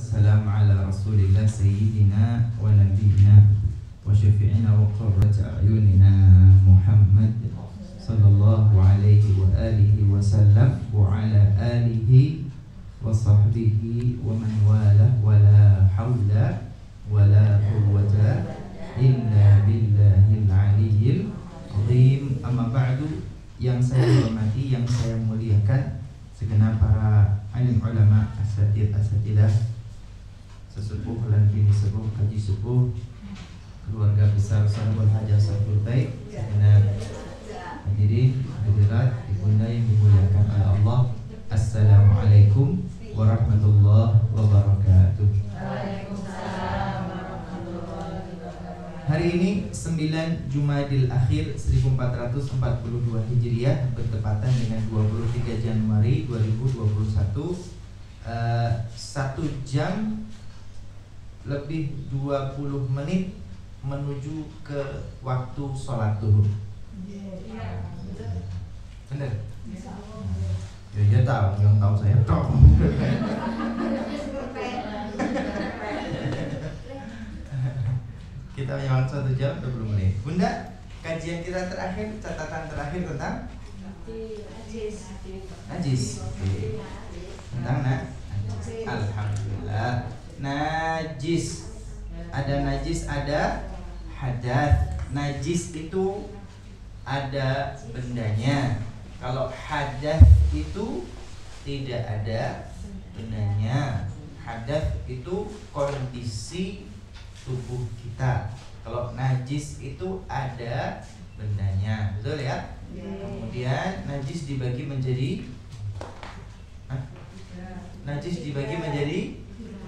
والسلام على رسول الله سيدنا ونبينا وشفيعنا وقرة أعيننا محمد صلى الله عليه وآله وسلم وعلى آله وصحبه ومن والاه ولا حول ولا قوة إلا بالله العلي العظيم. أما بعد, yang saya hormati, yang saya muliakan, segenap para alim ulama, asatidah, sesepuh lan bini sepuh, kaji sepuh, keluarga besar Sahabul Hajah Sahabul Bait, segenap hadirin hadirat ibunda yang dimuliakan oleh Allah. Assalamualaikum warahmatullahi wabarakatuh. Hari ini 9 Jumadil Akhir 1442 Hijriah, bertepatan dengan 23 Januari 2021. 1 jam lebih 20 menit menuju ke waktu sholat duhur. Benar? Ya tahu, yang tahu saya tahu. Kita menyambut 1 jam 20 menit. Bunda, kajian kita terakhir, catatan terakhir tentang najis. Tentang najis. Alhamdulillah. Najis. Ada najis, ada hadas. Najis itu ada bendanya. Kalau hadas itu tidak ada bendanya. Hadas itu kondisi tubuh kita. Kalau najis itu ada bendanya, betul ya? Kemudian najis dibagi menjadi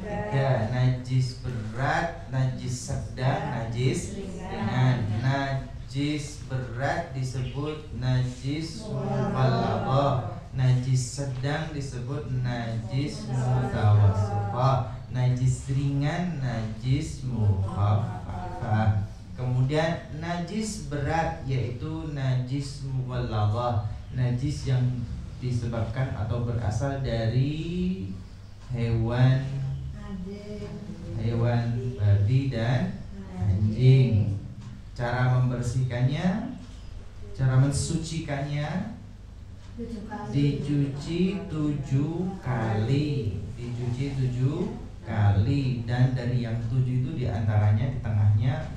tiga: najis berat, najis sedang, najis ringan. Najis berat disebut najis mughalladah, najis sedang disebut najis mutawassithah, najis ringan najis mukhaffafah. Kemudian najis berat yaitu najis mughalladah, najis yang disebabkan atau berasal dari hewan babi dan anjing. Cara membersihkannya, cara mensucikannya, dicuci 7 kali. Dan dari yang 7 itu diantaranya di tengahnya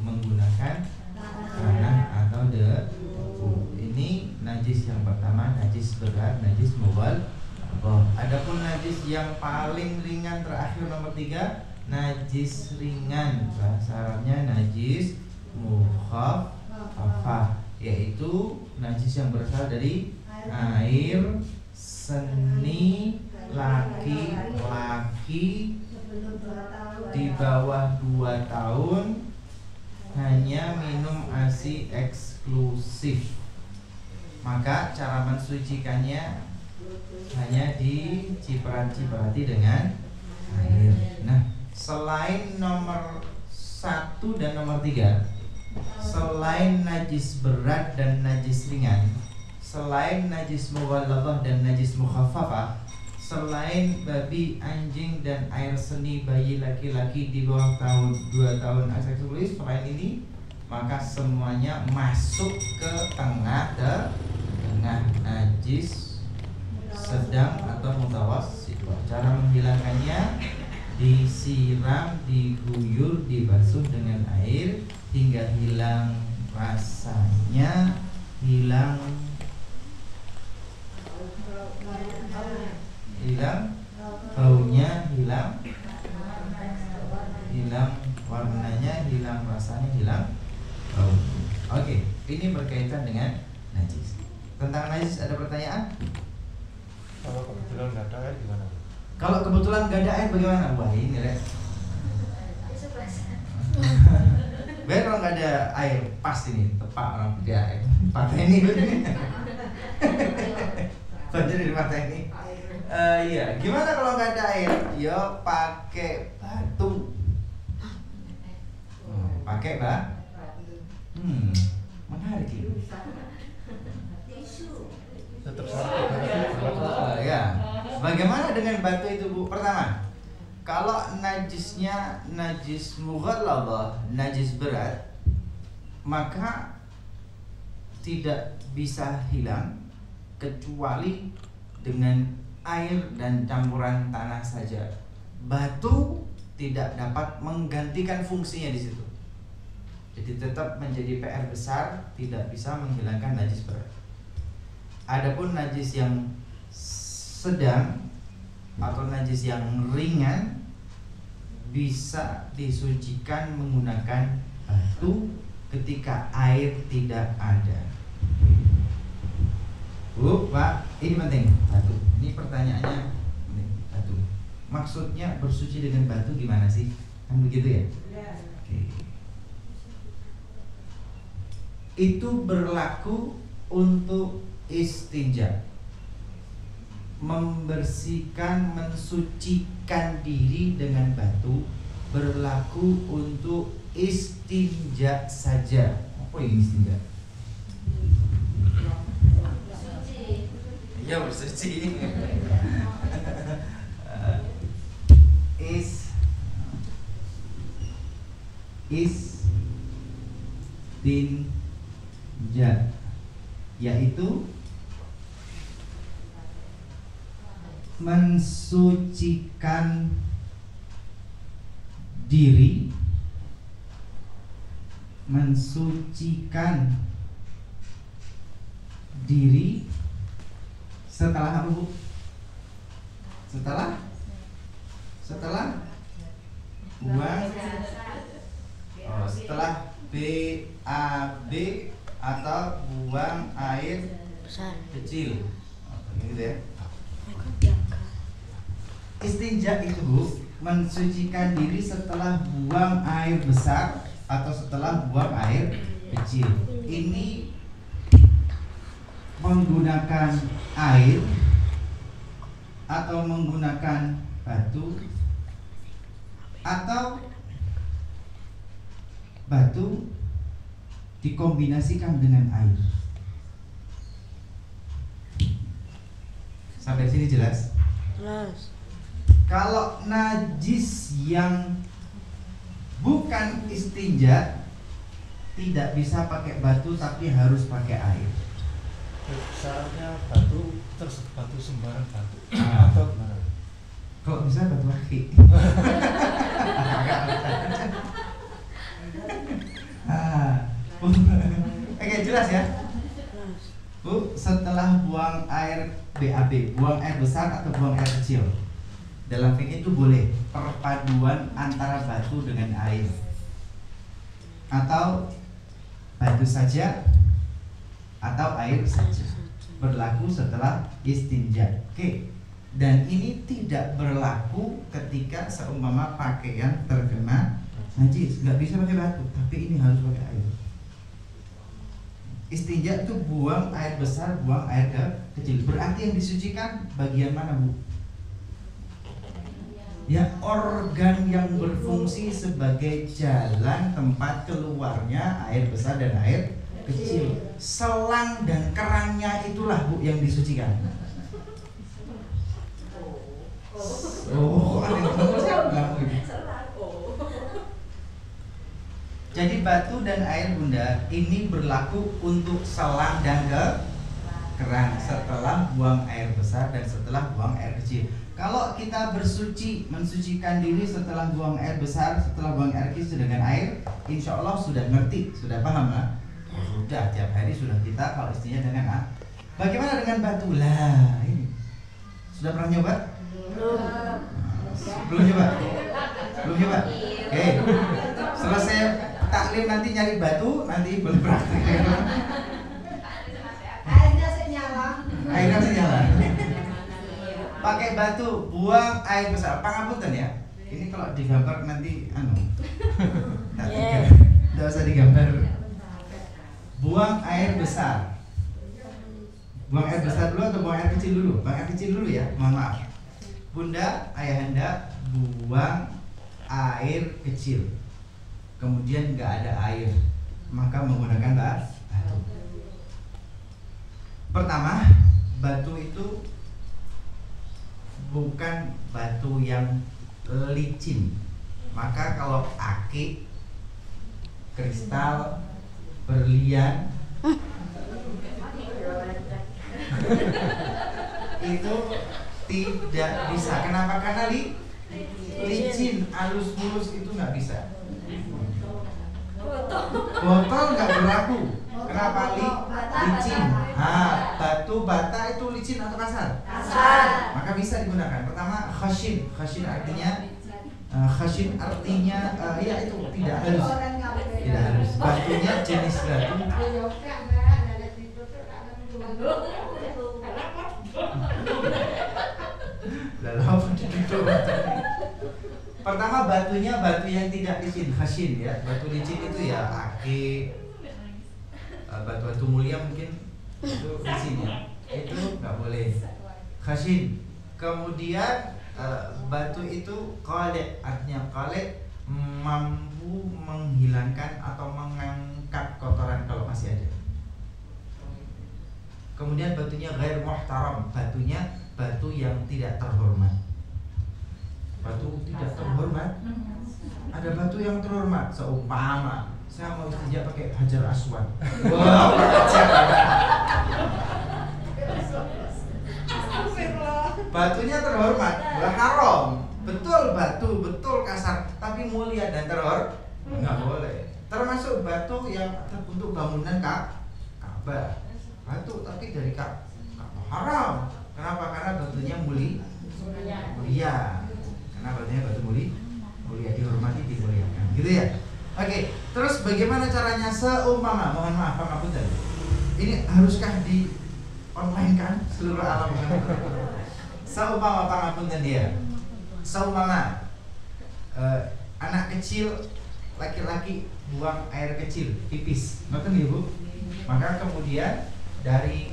menggunakan tanah atau debu. Ini najis yang pertama, najis berat, najis mughalladah. Adapun najis yang paling ringan terakhir nomor 3, najis ringan, bahasa Arabnya najis mukhaffafah, yaitu najis yang berasal dari air seni laki-laki di bawah 2 tahun hanya minum ASI eksklusif. Maka cara mensucikannya hanya diciprati dengan air. Nah, selain nomor 1 dan nomor 3, selain najis berat dan najis ringan, selain najis mughalladah dan najis mukhaffafah, selain babi, anjing, dan air seni bayi laki-laki di bawah 2 tahun eksklusif, selain ini, maka semuanya masuk ke tengah najis sedang atau mutawassithah. Cara menghilangkannya, disiram, diguyur, dibasuh dengan air hingga hilang rasanya, hilang baunya, hilang warnanya, hilang rasanya, hilang bau. Oke, ini berkaitan dengan najis. Tentang najis ada pertanyaan? Kalau kebetulan nggak ada air gimana? Kalau kebetulan nggak ada air bagaimana? Wah, ini Rek. Biar kalau nggak ada air, pas ini tepat orang tidak air. Partai ini Fajar di partai ini. Iya, gimana kalau nggak ada air? Yo pakai batu. Pakai menarik ini. Tetap satu. Ya. Bagaimana dengan batu itu, Bu? Pertama, Kalau najisnya najis mughalladhah, najis berat, maka tidak bisa hilang kecuali dengan air dan campuran tanah saja. Batu tidak dapat menggantikan fungsinya di situ. Jadi tetap menjadi PR besar, tidak bisa menghilangkan najis berat. Adapun najis yang sedang atau najis yang ringan bisa disucikan menggunakan batu ketika air tidak ada. Bu, Pak, ini penting, batu. Ini pertanyaannya penting, batu. Maksudnya bersuci dengan batu gimana sih? Kan begitu ya? Oke. Itu berlaku untuk istinja, membersihkan, mensucikan diri dengan batu berlaku untuk istinja saja. Apa ini istinja? Ya bersuci. Istinja yaitu mensucikan diri, setelah apa, Bu? Setelah buang, setelah BAB atau buang air kecil. Gitu ya. Istinja itu, Bu, mensucikan diri setelah buang air besar atau setelah buang air kecil. Ini menggunakan air atau menggunakan batu atau batu dikombinasikan dengan air. Sampai sini jelas? Jelas. Kalau najis yang bukan istinja tidak bisa pakai batu tapi harus pakai air. Syaratnya batu terus batu sembarang batu atau gimana? Kalau bisa batu akik. Oke, jelas ya? Bu, setelah buang air BAB, buang air besar atau buang air kecil, dalam fikih itu boleh perpaduan antara batu dengan air atau batu saja atau air saja, berlaku setelah istinja. Oke. Dan ini tidak berlaku ketika seumpama pakaian terkena najis, nggak bisa pakai batu, tapi ini harus pakai air. Istinja itu buang air besar, buang air kecil. Berarti yang disucikan bagian mana, Bu? Ya, organ yang berfungsi sebagai jalan tempat keluarnya air besar dan air kecil. Selang dan kerannya itulah, Bu, yang disucikan. Oh, jadi batu dan air, Bunda, ini berlaku untuk selang dan keran setelah buang air besar dan setelah buang air kecil. Kalau kita bersuci, mensucikan diri setelah buang air besar, setelah buang air kecil dengan air, insya Allah sudah ngerti, sudah paham lah. Sudah, tiap hari sudah kita kalau istrinya dengan A. Bagaimana dengan batu? Lah, ini sudah pernah nyoba? Belum nyoba? Belum nyoba? Oke. Selesai taklim nanti nyari batu, nanti boleh praktek. Airnya senyala. Airnya senyala. Pakai batu, buang air besar. Pangapunten ya. Ini kalau digambar nanti tidak usah digambar. Buang air besar. Buang air besar dulu atau buang air kecil dulu? Buang air kecil dulu ya. Mohon maaf. Bunda, ayahanda buang air kecil. Kemudian nggak ada air, maka menggunakan batu. Pertama, batu itu bukan batu yang licin. Maka kalau akik, kristal, berlian itu tidak bisa. Kenapa? Karena licin, halus mulus itu nggak bisa. Botol nggak berlaku. Kenapa? Licin. Batu bata itu licin atau kasar? Kasar. Maka bisa digunakan. Pertama, khashin. Khashin artinya ya itu tidak halus. Tidak halus. Batunya jenis batu. Pertama, batunya batu yang tidak licin, khashin ya. Batu licin itu ya akik, batu-batu mulia mungkin itu licin ya. Itu nggak boleh. Khashin. Kemudian batu itu qalid, artinya qalid mampu menghilangkan atau mengangkat kotoran kalau masih ada. Kemudian batunya ghair muhtaram, batunya batu yang tidak terhormat. Batu tidak terhormat. Ada batu yang terhormat, seumpama saya mau istinja pakai Hajar Aswad. Wow, batunya terhormat, haram. Betul batu, betul kasar, tapi mulia dan terhormat. Nggak boleh. Termasuk batu yang untuk bangunan Ka'bah. Batu tapi dari Ka'bah haram. Kenapa? Karena batunya mulia. Karena batunya batu mulia, dihormati, dimuliakan. Gitu ya. Oke, terus bagaimana caranya seumpama, mohon maaf Pak Ngapunten. Ini haruskah di online kan seluruh alam? Seumpama Pak Ngapunten dia. Seumpama anak kecil laki-laki buang air kecil, pipis. Ngoten nggih, Bu? Maka kemudian dari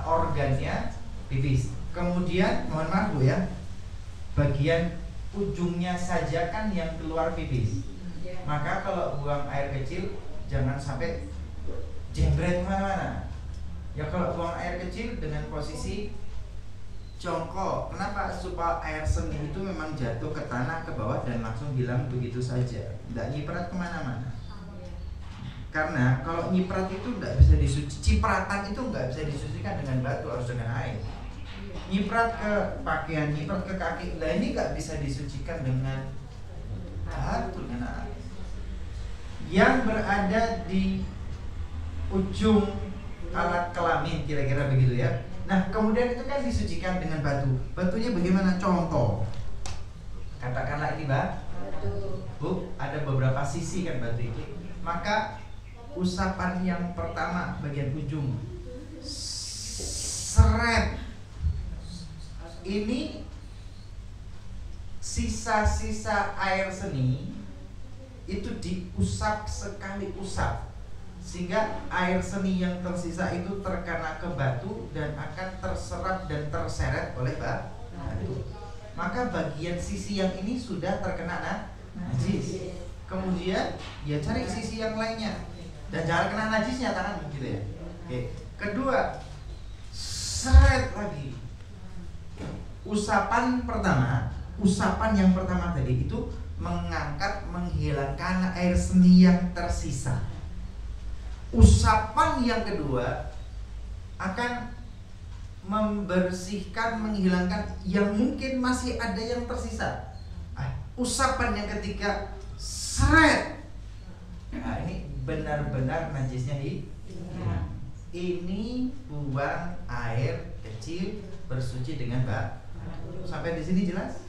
organnya pipis. Kemudian mohon maaf Bu ya, bagian ujungnya saja kan yang keluar pipis. Maka kalau buang air kecil jangan sampai jembret mana-mana. Ya kalau buang air kecil dengan posisi jongkok. Kenapa? Supaya air seni itu memang jatuh ke tanah, ke bawah dan langsung hilang begitu saja. Tidak nyiprat kemana-mana. Karena kalau nyiprat itu tidak bisa disuci, cipratan itu nggak bisa disucikan dengan batu, harus dengan air. Nyiprat ke pakaian, nyiprat ke kaki, lah ini nggak bisa disucikan dengan batu, dengan air. Yang berada di ujung alat kelamin, kira-kira begitu ya. Nah kemudian itu kan disucikan dengan batu. Batunya bagaimana? Contoh, katakanlah ini Bu, ada beberapa sisi kan batu itu. Maka usapan yang pertama bagian ujung seret, ini sisa-sisa air seni itu diusap sekali usap, sehingga air seni yang tersisa itu terkena ke batu dan akan terserap dan terseret oleh batu. Maka bagian sisi yang ini sudah terkena najis. Kemudian ya cari sisi yang lainnya dan jangan kena najisnya tangan gitu ya. Oke. Kedua, seret lagi. Usapan yang pertama tadi itu mengangkat, menghilangkan air seni yang tersisa. Usapan yang kedua akan membersihkan, menghilangkan yang mungkin masih ada yang tersisa. Usapan yang ketiga seret. Nah, ini benar-benar najisnya hilang. Ini buang air kecil bersuci dengan batu. Sampai di sini jelas?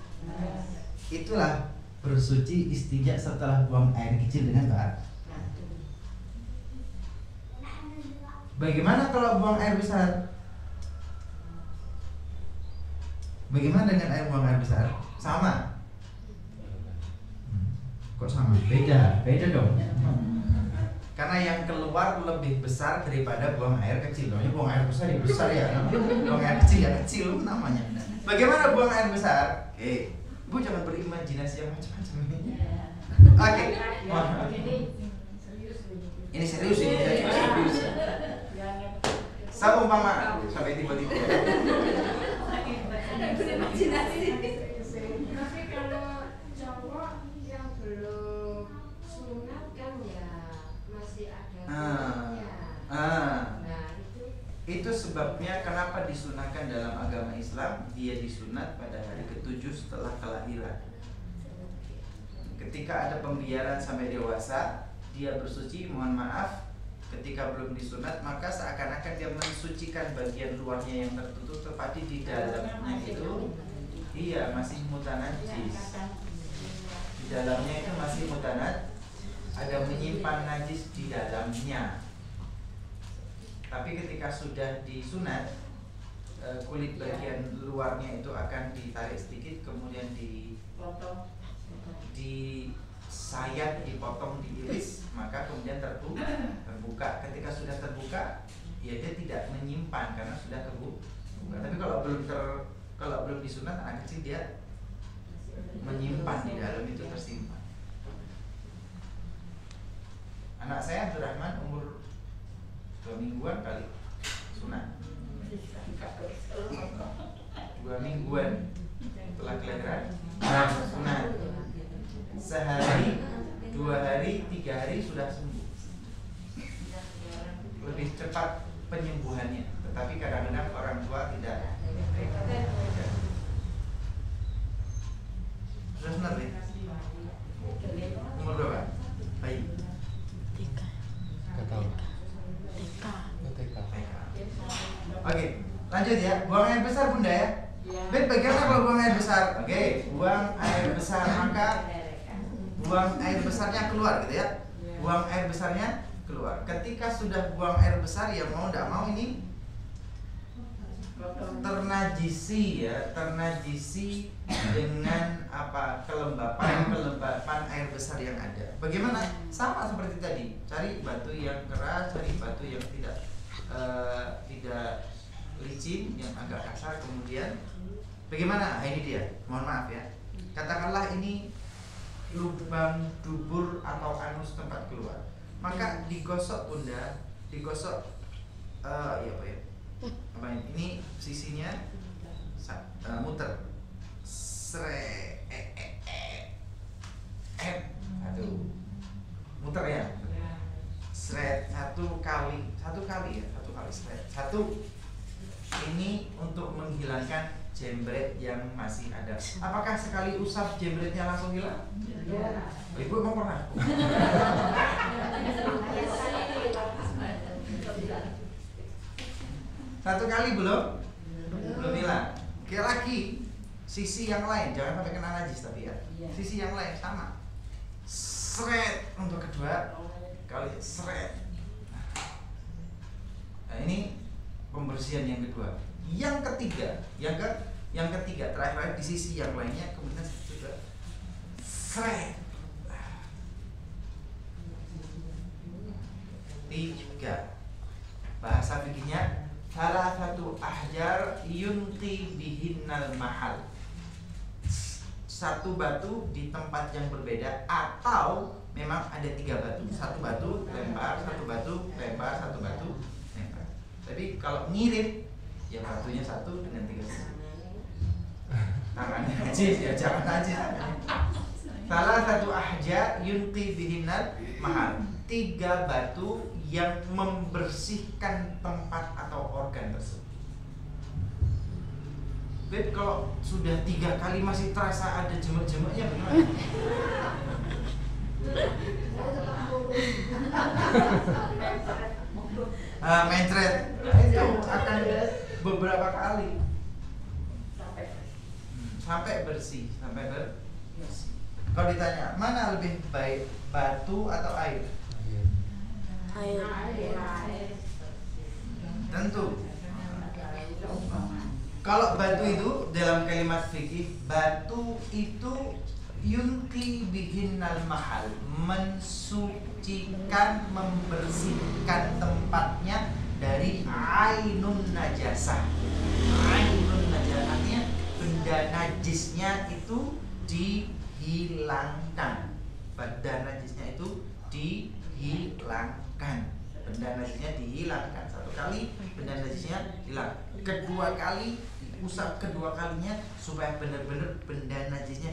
Itulah bersuci istinja setelah buang air kecil dengan batu. Bagaimana kalau buang air besar? Bagaimana dengan air buang air besar? Sama? Kok sama? Beda dong. Karena yang keluar lebih besar daripada buang air kecil. Namanya buang air besar ya besar ya. Buang air kecil ya kecil namanya. Bagaimana buang air besar? Bu jangan berimajinasi yang macam-macam ini. Oke. Ini serius ini. Serius. Seumpama sampai tiba-tiba. dia disunat pada hari ke-7 setelah kelahiran. Ketika ada pembiaran sampai dewasa, dia bersuci, mohon maaf, ketika belum disunat maka seakan-akan dia mensucikan bagian luarnya yang tertutup, tetapi di dalamnya itu masih mutanajis. Di dalamnya itu masih mutanajis, ada menyimpan najis di dalamnya. Tapi ketika sudah disunat, kulit bagian luarnya itu akan ditarik sedikit, kemudian disayat, dipotong, diiris, maka kemudian terbuka. Ketika sudah terbuka, ya dia tidak menyimpan karena sudah terbuka. Tapi kalau belum disunat, anak kecil dia menyimpan di dalam, itu tersimpan. Anak saya Abdurrahman umur 2 mingguan kali sunat. 2 mingguan setelah kelahiran sunat. Sehari, 2 hari, 3 hari sudah sembuh. Lebih cepat penyembuhannya. Tetapi kadang-kadang orang tua tidak. Sudah sunat ya? Umur berapa? Bayi. Oke, lanjut ya. Buang air besar Bunda ya. Bet, bagaimana kalau buang air besar? Oke, buang air besar, maka buang air besarnya keluar gitu ya. Buang air besarnya keluar. Ketika sudah buang air besar, ya mau tidak mau ini ternajisi ya, ternajisi dengan apa, kelembapan air besar yang ada. Bagaimana? Sama seperti tadi, cari batu yang keras, cari batu yang tidak licin, yang agak kasar. Kemudian bagaimana? Ini dia, mohon maaf ya, katakanlah ini lubang dubur atau anus tempat keluar, maka digosok Bunda, digosok ini sisinya muter muter ya, satu kali ini untuk menghilangkan jembret yang masih ada. Apakah sekali usap jembretnya langsung hilang? Ya. Ibu emang pernah? Satu kali belum hilang. Oke, lagi sisi yang lain, jangan sampai kena najis tapi ya. Sisi yang lain sama. Seret untuk kedua kali, seret. Nah, ini pembersihan yang kedua. Yang ketiga terakhir di sisi yang lainnya, kemudian juga seret. 3. Bahasa fikihnya salah satu ahjar yunti bihinnal mahal. Satu batu di tempat yang berbeda, atau memang ada 3 batu. Satu batu lempar, satu batu lempar, satu batu lempar. Tapi kalau ngirit, ya batunya satu dengan 3 sisi. Tangannya najis ya, jangan najis. Salah satu ahjar yunti bihinnal mahal. 3 batu yang membersihkan tempat atau organ tersebut. Bet, kalau sudah 3 kali masih terasa ada jemek-jemeknya bagaimana? Mencret. Itu akan beberapa kali sampai bersih. Kalau ditanya mana lebih baik, batu atau air? Air. Tentu. Kalau batu itu dalam kalimat fikih, batu itu yunti bihinnal mahal, mensucikan, membersihkan tempatnya dari ainun najasah. Ainun najasah artinya benda najisnya itu dihilangkan. Benda najisnya itu dihilangkan. Benda najisnya dihilangkan. 1 kali benda najisnya hilang. 2 kali usap, kedua kalinya supaya benar-benar benda najisnya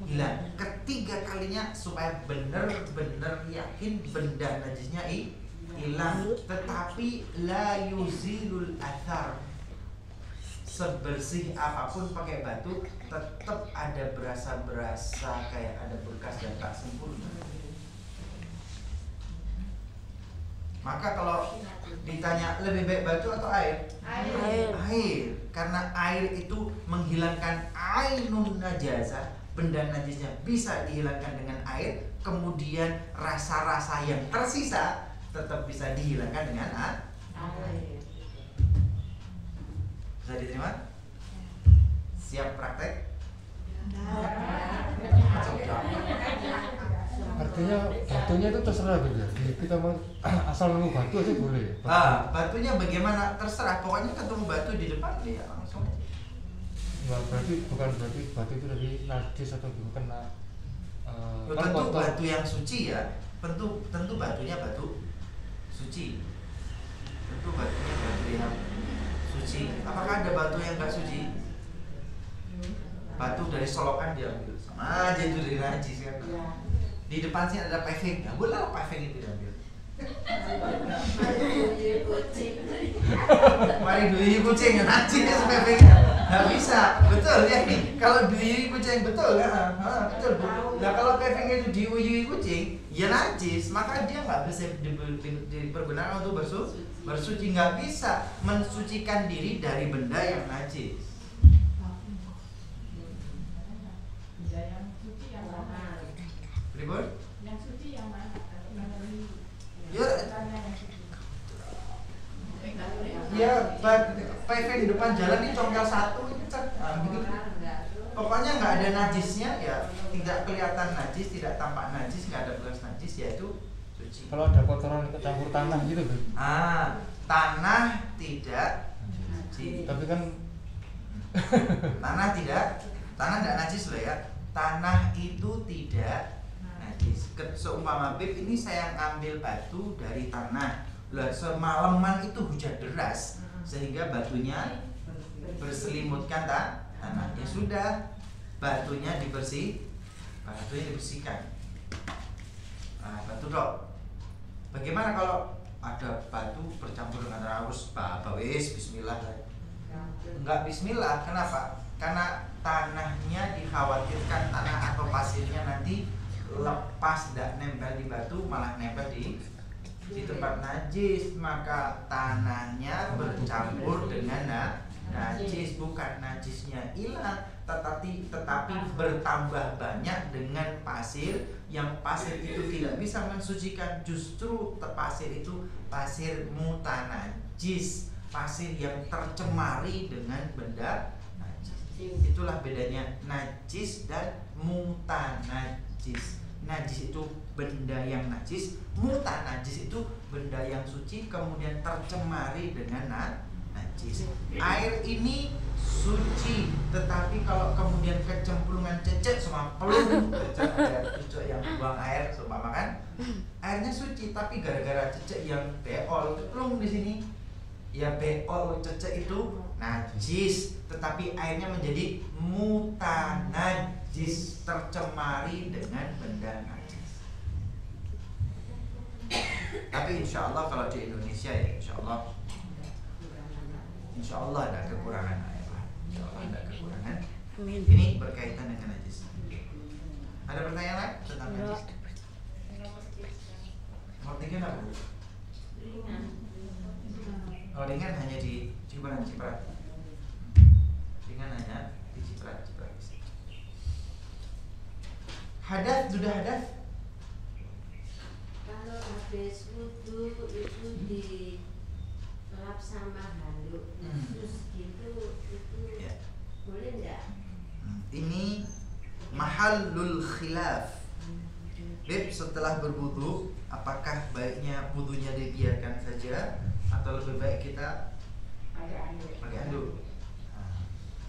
hilang. 3 kalinya supaya benar-benar yakin benda najisnya hilang. Tetapi la yuzilul athar, sebersih apapun pakai batu tetap ada berasa kayak ada bekas dan tak sempurna. Maka kalau ditanya lebih baik batu atau air? Air. Karena air itu menghilangkan ainun najasa, benda najisnya bisa dihilangkan dengan air. Kemudian rasa-rasa yang tersisa tetap bisa dihilangkan dengan air. Bisa diterima? Siap praktek? Artinya batunya itu terserah gitu ya. Kita mau asal nemu batu aja boleh. Batunya bagaimana terserah. Pokoknya ketemu batu di depan dia langsung. Enggak, bukan berarti batu itu dari najis atau kena tentu batu yang suci ya. Tentu batunya batu suci. Tentu batunya batu yang suci. Apakah ada batu yang enggak suci? Batu dari solokan diambil, sama aja itu dari najis kan. Di depan sini ada paving, nggak boleh paving itu diambil. Mari duit kucing, najis pavingnya, nggak bisa, betul ya nih. Kalau duit kucing betul ya, betul bu. Nah kalau paving itu diuyui kucing, ya najis, maka dia nggak bisa dipergunakan untuk bersuci, nggak bisa mensucikan diri dari benda yang najis. Ribut? Yang suci yang mana? Ya, paving di depan jalan ini congkel satu ini gitu. Pokoknya nggak ada najisnya ya, tidak kelihatan najis, tidak tampak najis, nggak ada bekas najis, yaitu suci. Kalau ada kotoran kecampur tanah gitu kan? Tanah tidak suci. Tapi kan tanah tidak najis loh ya. Tanah itu tidak najis. Seumpama Bib ini saya ambil batu dari tanah. Lah semalaman itu hujan deras sehingga batunya berselimutkan tanah. Ya sudah, batunya dibersihkan. Batu dok. Bagaimana kalau ada batu bercampur dengan arus bawis bismillah? Enggak bismillah. Kenapa? Karena tanahnya dikhawatirkan tanah atau pasirnya nanti lepas, tidak nempel di batu, malah nempel di tempat najis. Maka tanahnya bercampur dengan najis, bukan najisnya hilang, tetapi bertambah banyak dengan pasir, yang pasir itu tidak bisa mensucikan. Justru pasir itu pasir mutanajis, pasir yang tercemari dengan benda najis. Itulah bedanya najis dan mutanajis. Najis itu benda yang najis, mutanajis itu benda yang suci kemudian tercemari dengan najis. Air ini suci, tetapi kalau kemudian kecemplungan cecek sama pelung, cecek yang buang air, seumpama kan, airnya suci, tapi gara-gara cecek yang beol, pelung di sini, ya beol cecek itu najis, tetapi airnya menjadi mutanajis, tercemari dengan benda najis. Tapi insya Allah kalau di Indonesia ya insya Allah ada kekurangan air lah. Insya Allah ada kekurangan. Ini berkaitan dengan najis. Ada pertanyaan lain tentang najis? Nomor 3 apa? Oh, ringan hanya di Ciparat. Ringan hanya di Ciparat. Hadas, sudah hadas? Kalau habis wudu itu dilap sama handuk khusus gitu, itu Ya. boleh nggak? Ini mahallul khilaf. Beb, setelah berwudu, apakah baiknya wudunya dibiarkan saja atau lebih baik kita pakai handuk?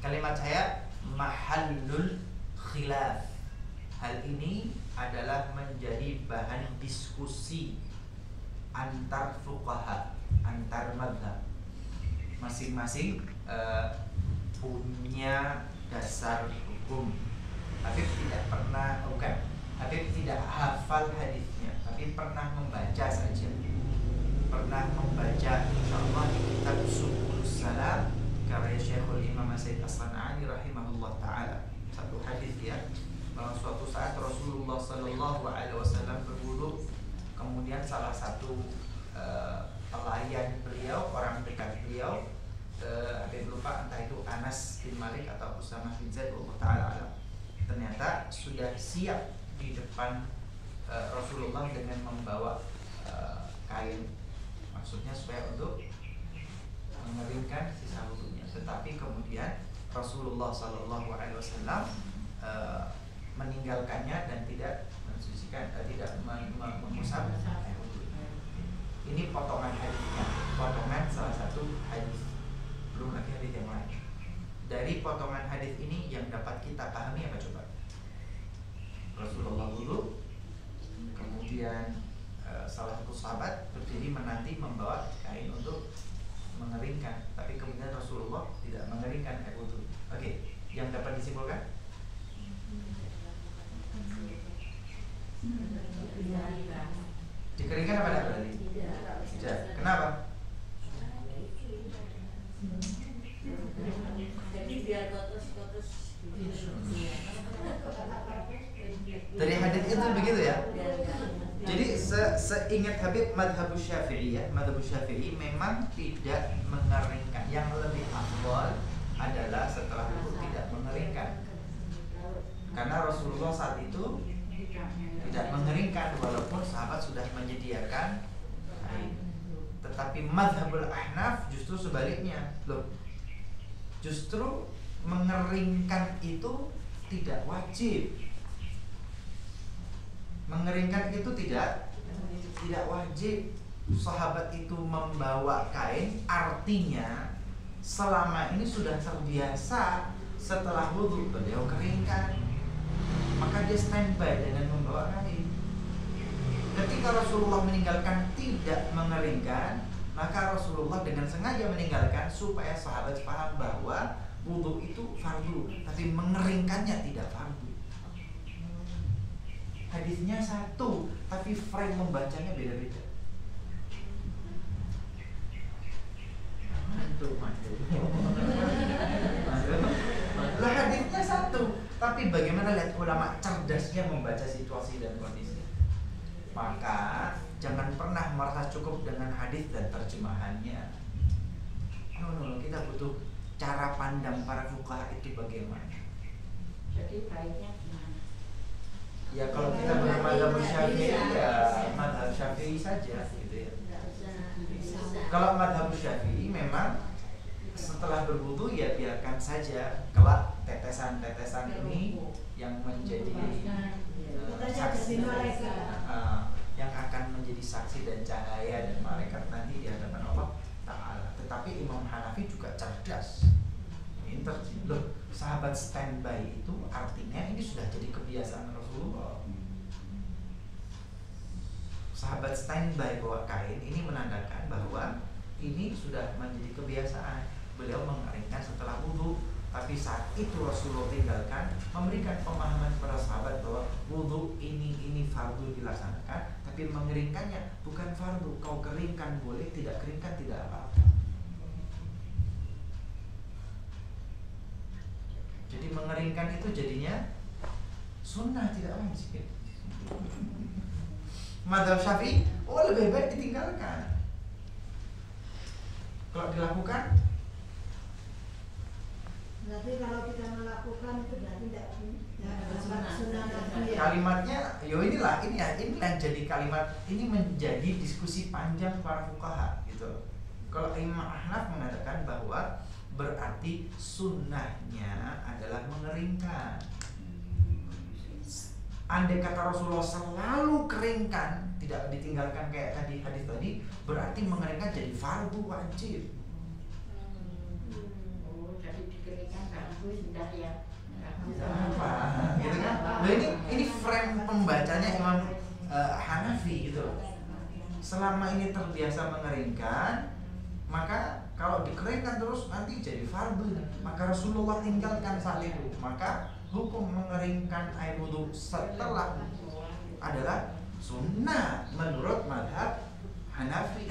Kalimat saya mahallul khilaf. Hal ini adalah menjadi bahan diskusi antar fuqaha, antar mazhab. Masing-masing punya dasar hukum. Habib tidak hafal hadisnya, tapi pernah membaca saja. Pernah membaca insyaallah di kitab Subulus Salam karya Syekhul Imam Said As-San'ani rahimahullah taala. Satu hadis ya, bahwa suatu saat Rasulullah sallallahu alaihi wasallam berwudu, kemudian salah satu pelayan beliau, orang dekat beliau, saya lupa entah itu Anas bin Malik atau Usamah bin Zaid taala, ternyata sudah siap di depan Rasulullah dengan membawa kain, maksudnya supaya untuk mengeringkan sisa wudunya. Tetapi kemudian Rasulullah Sallallahu Alaihi Wasallam meninggalkannya dan tidak mensucikan, tidak mengusap air wudu. Ini potongan hadisnya, potongan salah satu hadis, belum lagi hadis yang lain. Dari potongan hadis ini yang dapat kita pahami apa coba? Rasulullah wudu, kemudian salah satu sahabat berdiri menanti membawa kain untuk mengeringkan, tapi kemudian Rasulullah tidak mengeringkan air wudu. Oke, yang dapat disimpulkan? Dikeringkan apa tidak berarti? Tidak. Kenapa? Jadi biar kotos-kotos. Dari hadis itu begitu ya. Jadi seingat Habib madhabus Syafi'iyah, madhabus Syafi'i memang tidak mengeringkan. Yang lebih afdal adalah setelah itu tidak mengeringkan. Karena Rasulullah saat itu tidak mengeringkan walaupun sahabat sudah menyediakan kain. Tetapi madhabul Ahnaf justru sebaliknya. Loh, justru mengeringkan itu tidak wajib. Mengeringkan itu tidak wajib. Sahabat itu membawa kain, artinya selama ini sudah terbiasa setelah wudu beliau keringkan, maka dia standby dengan membawa kain. Ketika Rasulullah meninggalkan tidak mengeringkan, maka Rasulullah dengan sengaja meninggalkan supaya sahabat paham bahwa wudu itu fardu, tapi mengeringkannya tidak fardu. Hadisnya satu, tapi frame membacanya beda-beda. Lah hadisnya satu, tapi bagaimana lihat ulama cerdasnya membaca situasi dan kondisi. Maka jangan pernah merasa cukup dengan hadis dan terjemahannya. No, kita butuh cara pandang para fuqaha itu bagaimana. Jadi baiknya gimana? Ya kalau kita bermadhab Syafi'i ya madhab Syafi'i saja gitu ya. Kalau madhab Syafi'i memang setelah berwudu ya biarkan saja kelak tetesan-tetesan ini yang menjadi saksi yang akan menjadi saksi dan cahaya dan malaikat nanti di hadapan Allah Ta'ala. Tetapi Imam Hanafi juga cerdas. Loh, sahabat standby itu artinya ini sudah jadi kebiasaan Rasulullah. Sahabat standby bawa kain ini menandakan bahwa ini sudah menjadi kebiasaan. Beliau mengeringkan setelah wudu, tapi saat itu Rasulullah tinggalkan, memberikan pemahaman kepada sahabat bahwa wudu ini fardu dilaksanakan, tapi mengeringkannya bukan fardu. Kau keringkan boleh, tidak keringkan tidak apa-apa. Jadi mengeringkan itu jadinya sunnah, tidak wajib. Madhab Syafi'i, lebih baik ditinggalkan. Kalau dilakukan, berarti kalau kita melakukan itu berarti tidak sunnah Nabi ya. Kalimatnya, inilah yang jadi kalimat ini menjadi diskusi panjang para fuqaha gitu. Kalau Imam Ahnaf mengatakan bahwa berarti sunnahnya adalah mengeringkan. Andai kata Rasulullah selalu keringkan, tidak ditinggalkan kayak tadi hadis tadi, berarti mengeringkan jadi fardu wajib. Jadi dikeringkan fardu sudah ya. Apa? Gitu kan? Nah, ini frame pembacanya Imam Hanafi gitu. Selama ini terbiasa mengeringkan, maka kalau dikeringkan terus nanti jadi fardu. Maka Rasulullah tinggalkan saat itu. Maka hukum mengeringkan air wudu setelah adalah sunnah menurut madhab Hanafi.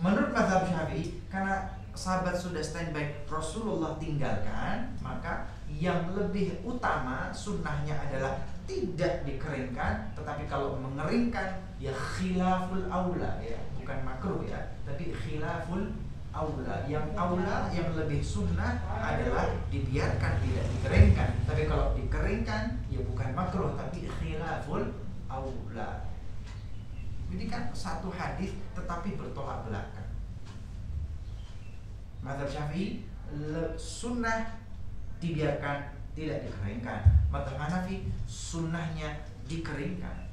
Menurut madhab Syafi'i, karena sahabat sudah standby, Rasulullah tinggalkan, maka yang lebih utama sunnahnya adalah tidak dikeringkan. Tetapi kalau mengeringkan ya khilaful aula ya, bukan makruh ya, tapi khilaful aula. Yang aula, yang lebih sunnah adalah dibiarkan tidak dikeringkan. Tapi kalau dikeringkan ya bukan makruh tapi khilaful aula. Ini kan satu hadis tetapi bertolak belakang. Mazhab Syafi'i sunnah dibiarkan tidak dikeringkan. Mazhab Hanafi sunnahnya dikeringkan.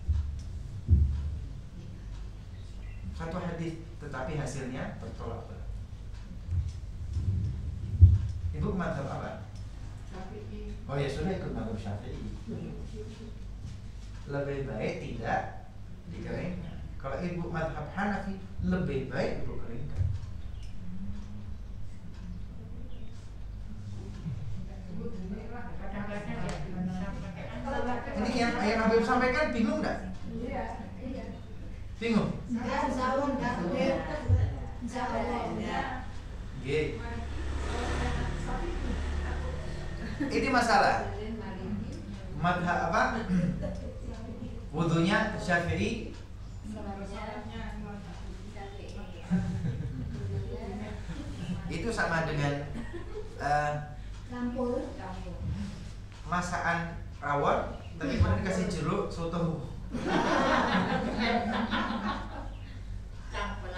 Satu hadis tetapi hasilnya bertolak belakang. Ibu mazhab apa? Syafi'i. Oh ya sudah ikut mazhab Syafi'i. Lebih baik tidak dikeringkan. Kalau ibu mazhab Hanafi lebih baik ibu keringkan. Kadang-kadang ya bisa pakai Ini yang Habib sampaikan bingung nggak? Iya. Bingung? Insya Allah enggak. Insya Allah. Oke. Ini masalah madhab apa? Wudunya Syafi'i. Itu sama dengan Campur. masakan rawon tapi kemudian dikasih jeruk soto.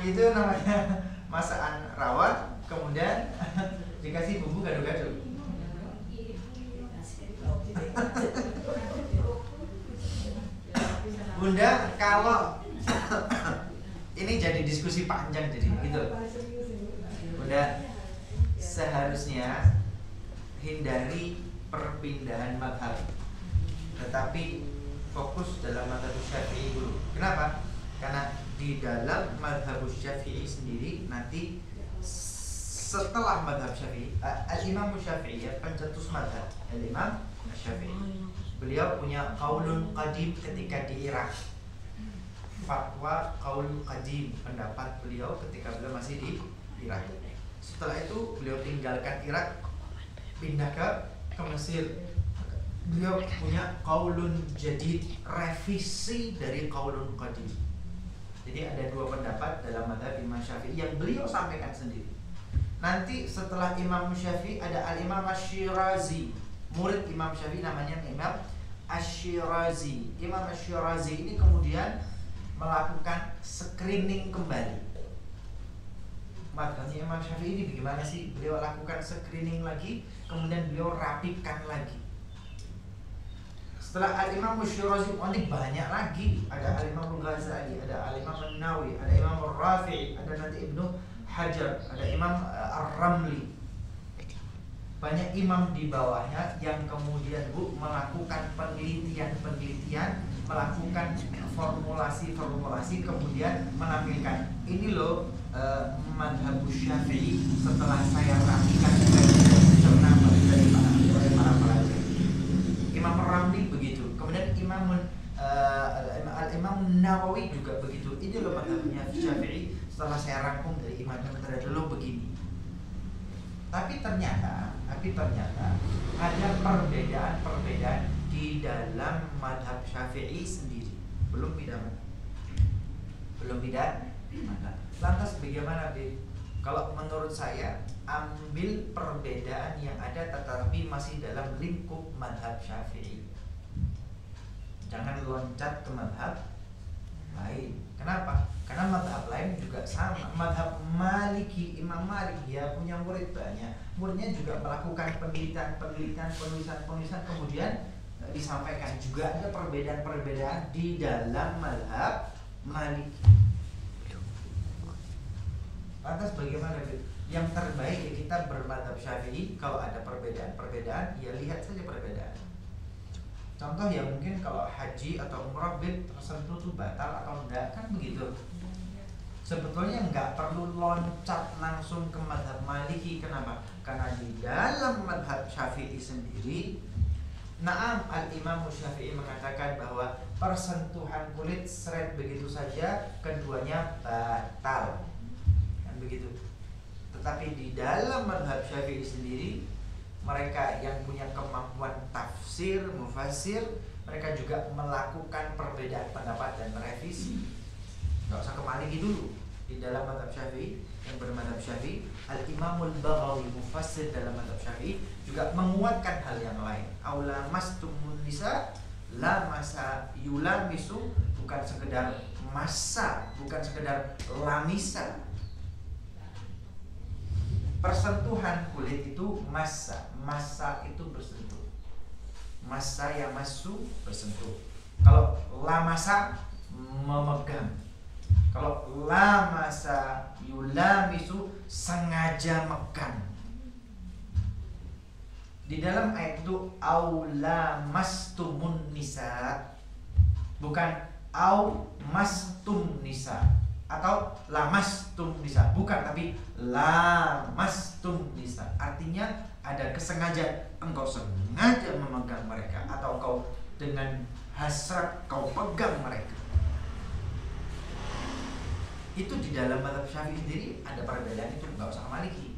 Itu namanya masakan rawon kemudian dikasih bumbu gado-gado. Bunda, kalau ini jadi diskusi panjang jadi gitu. Bunda, seharusnya hindari perpindahan madhab, tetapi fokus dalam madhab Syafi'i dulu. Kenapa? Karena di dalam madhab Syafi'i sendiri nanti setelah madhab Syafi'i, Al-Imam Syafi'i ya, pencetus madhab Al-Imam Syafi'i, beliau punya qaulun qadim ketika di Irak. Fatwa qaul qadim, pendapat beliau ketika beliau masih di Irak. Setelah itu beliau tinggalkan Irak, pindah ke Mesir. Beliau punya qaulun jadid, revisi dari qaulun qadim. Jadi ada dua pendapat dalam mazhab Imam Syafi'i yang beliau sampaikan sendiri. Nanti setelah Imam Syafi'i ada Al-Imam Asy-Syirazi, murid Imam Syafi'i namanya Imam Asy-Syirazi. Imam Asy-Syirazi ini kemudian melakukan screening kembali. Makanya Imam Syafi'i ini bagaimana sih? Beliau lakukan screening lagi, kemudian beliau rapikan lagi. Setelah Al-Imam Asy-Syirazi nanti banyak lagi. Ada Al-Imam Al-Ghazali, ada Al-Imam An-Nawawi, ada Imam Ar-Rafi'i, ada nanti Ibnu Hajar, ada Imam Ar-Ramli. Banyak imam di bawahnya yang kemudian melakukan penelitian, melakukan formulasi, kemudian menampilkan ini loh madhab Syafi'i setelah saya rapikan dan dicerna dari para pelajar. Imam Ramli begitu, kemudian Imam Nawawi juga begitu. Ini loh madhabnya Syafi'i setelah saya rangkum dari imam dulu begini. Tapi ternyata ada perbedaan di dalam madhab Syafi'i sendiri. Belum beda madhab. Lantas bagaimana, Bib? Kalau menurut saya, ambil perbedaan yang ada tetapi masih dalam lingkup madhab Syafi'i. Jangan loncat ke madhab lain. Kenapa? Karena madhab lain juga sama. Madhab Maliki, Imam Malik dia punya murid banyak. Muridnya juga melakukan penelitian, penulisan, kemudian disampaikan. Juga ada perbedaan-perbedaan di dalam madhab Maliki. Lantas bagaimana? Yang terbaik ya kita bermadhab Syafi'i. Kalau ada perbedaan, ya lihat saja perbedaan. Contoh ya mungkin kalau haji atau umrah tersentuh tuh batal atau enggak, kan begitu. Sebetulnya nggak perlu loncat langsung ke madhab Maliki. Kenapa? Karena di dalam madhab Syafi'i sendiri, Naam Al-Imam Syafi'i mengatakan bahwa persentuhan kulit seret begitu saja keduanya batal, kan begitu. Tetapi di dalam mazhab Syafi'i sendiri, mereka yang punya kemampuan tafsir, mufassir, mereka juga melakukan perbedaan pendapat dan merevisi. Nggak usah ke Maliki dulu. Di dalam mazhab Syafi'i, yang bermazhab Syafi'i, Al-Imamul Baghawi, mufassir dalam mazhab Syafi'i, juga menguatkan hal yang lain. Aula mastumun nisa la masa yulamisu, bukan sekedar masa, bukan sekedar lamisa. Persentuhan kulit itu masa, masa itu bersentuh. Masa yang masuk bersentuh. Kalau lamasa memegang. Kalau lamasa yulamisu sengaja megang. Di dalam ayat itu aula mastumun nisa, bukan au mastum nisa atau lamastum nisa, bukan, tapi lamastum nisa. Artinya ada kesengajaan, engkau sengaja memegang mereka, atau kau dengan hasrat kau pegang mereka. Itu di dalam mazhab Syafi'i sendiri ada perbedaan, itu nggak usah Maliki.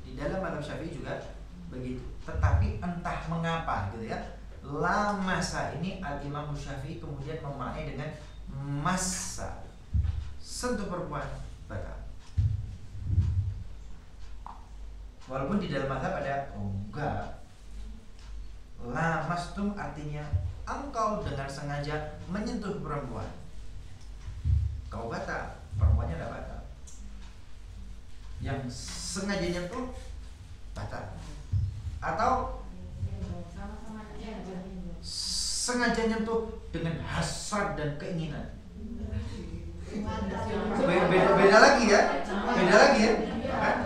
Di dalam mazhab Syafi'i juga begitu. Tetapi entah mengapa gitu ya, lamasa ini Al-Imam Syafi'i kemudian memaknai dengan massa, sentuh perempuan batal. Walaupun di dalam mazhab ada enggak, lamastum artinya engkau dengan sengaja menyentuh perempuan, kau batal, perempuannya tidak batal. Yang sengaja nyentuh batal. Atau sengaja nyentuh dengan hasrat dan keinginan. Beda lagi ya, beda lagi ya. Kan?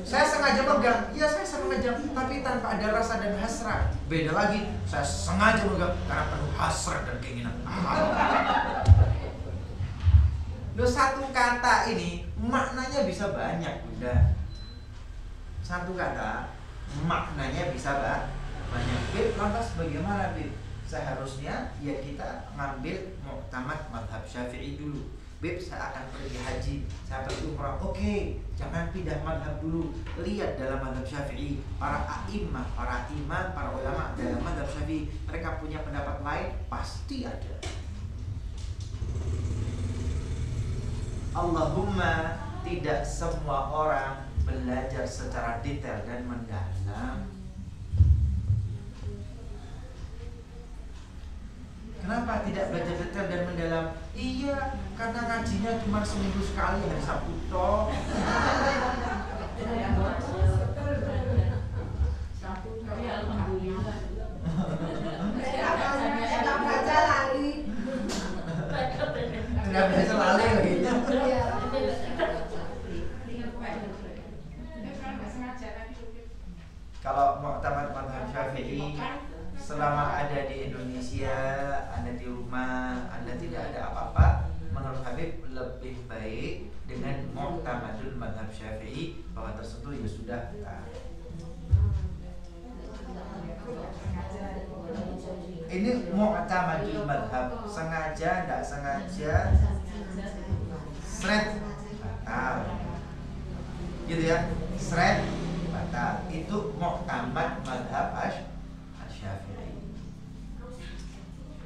Saya sengaja pegang, ya saya sengaja, tapi tanpa ada rasa dan hasrat. Beda lagi, saya sengaja pegang karena penuh hasrat dan keinginan. Loh, satu kata ini maknanya bisa banyak, Bunda. Satu kata maknanya bisa banyak. Bib, lantas bagaimana, Bib? Seharusnya ya kita ngambil muktamad mazhab Syafi'i dulu. Bib, saya akan pergi haji, saya pergi umrah. Oke, jangan pindah mazhab dulu. Lihat dalam mazhab Syafi'i, para a'imah, para imam, para ulama dalam mazhab Syafi'i, mereka punya pendapat lain, pasti ada. Allahumma tidak semua orang belajar secara detail dan mendalam. Kenapa tidak belajar detail dan mendalam? Iya, karena ngajinya cuma seminggu sekali, hari Sabtu toh. Nggak bisa lali lagi. Kalau muktamad mazhab Syafi'i, selama ada di Indonesia, Anda di rumah, Anda tidak ada apa-apa, menurut Habib lebih baik dengan muktamadul mazhab Syafi'i, bahwa tersentuh ya sudah. Ini muktamadul mazhab, sengaja tidak sengaja seret batal, gitu ya, seret batal. Itu muktamad mazhab Syafi'i.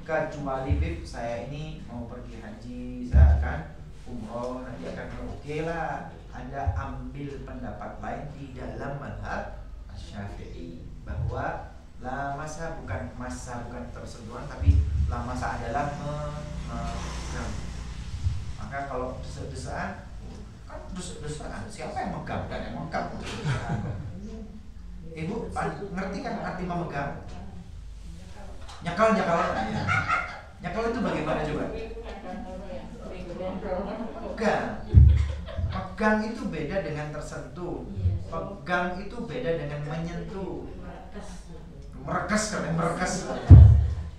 Kecuali Bib, saya ini mau pergi haji, saya akan umroh, nanti akan oke lah, Anda ambil pendapat lain di dalam mazhab Syafi'i, bahwa la masa bukan tersentuhan, tapi la masa adalah memegang. Maka kalau desek-desekan, kan desek-desekan, siapa yang megang dan yang megang? Ibu ngerti kan arti memegang? Nyakal ya. Nyakal itu bagaimana coba? Pegang itu beda dengan tersentuh. Pegang itu beda dengan menyentuh. Merekes.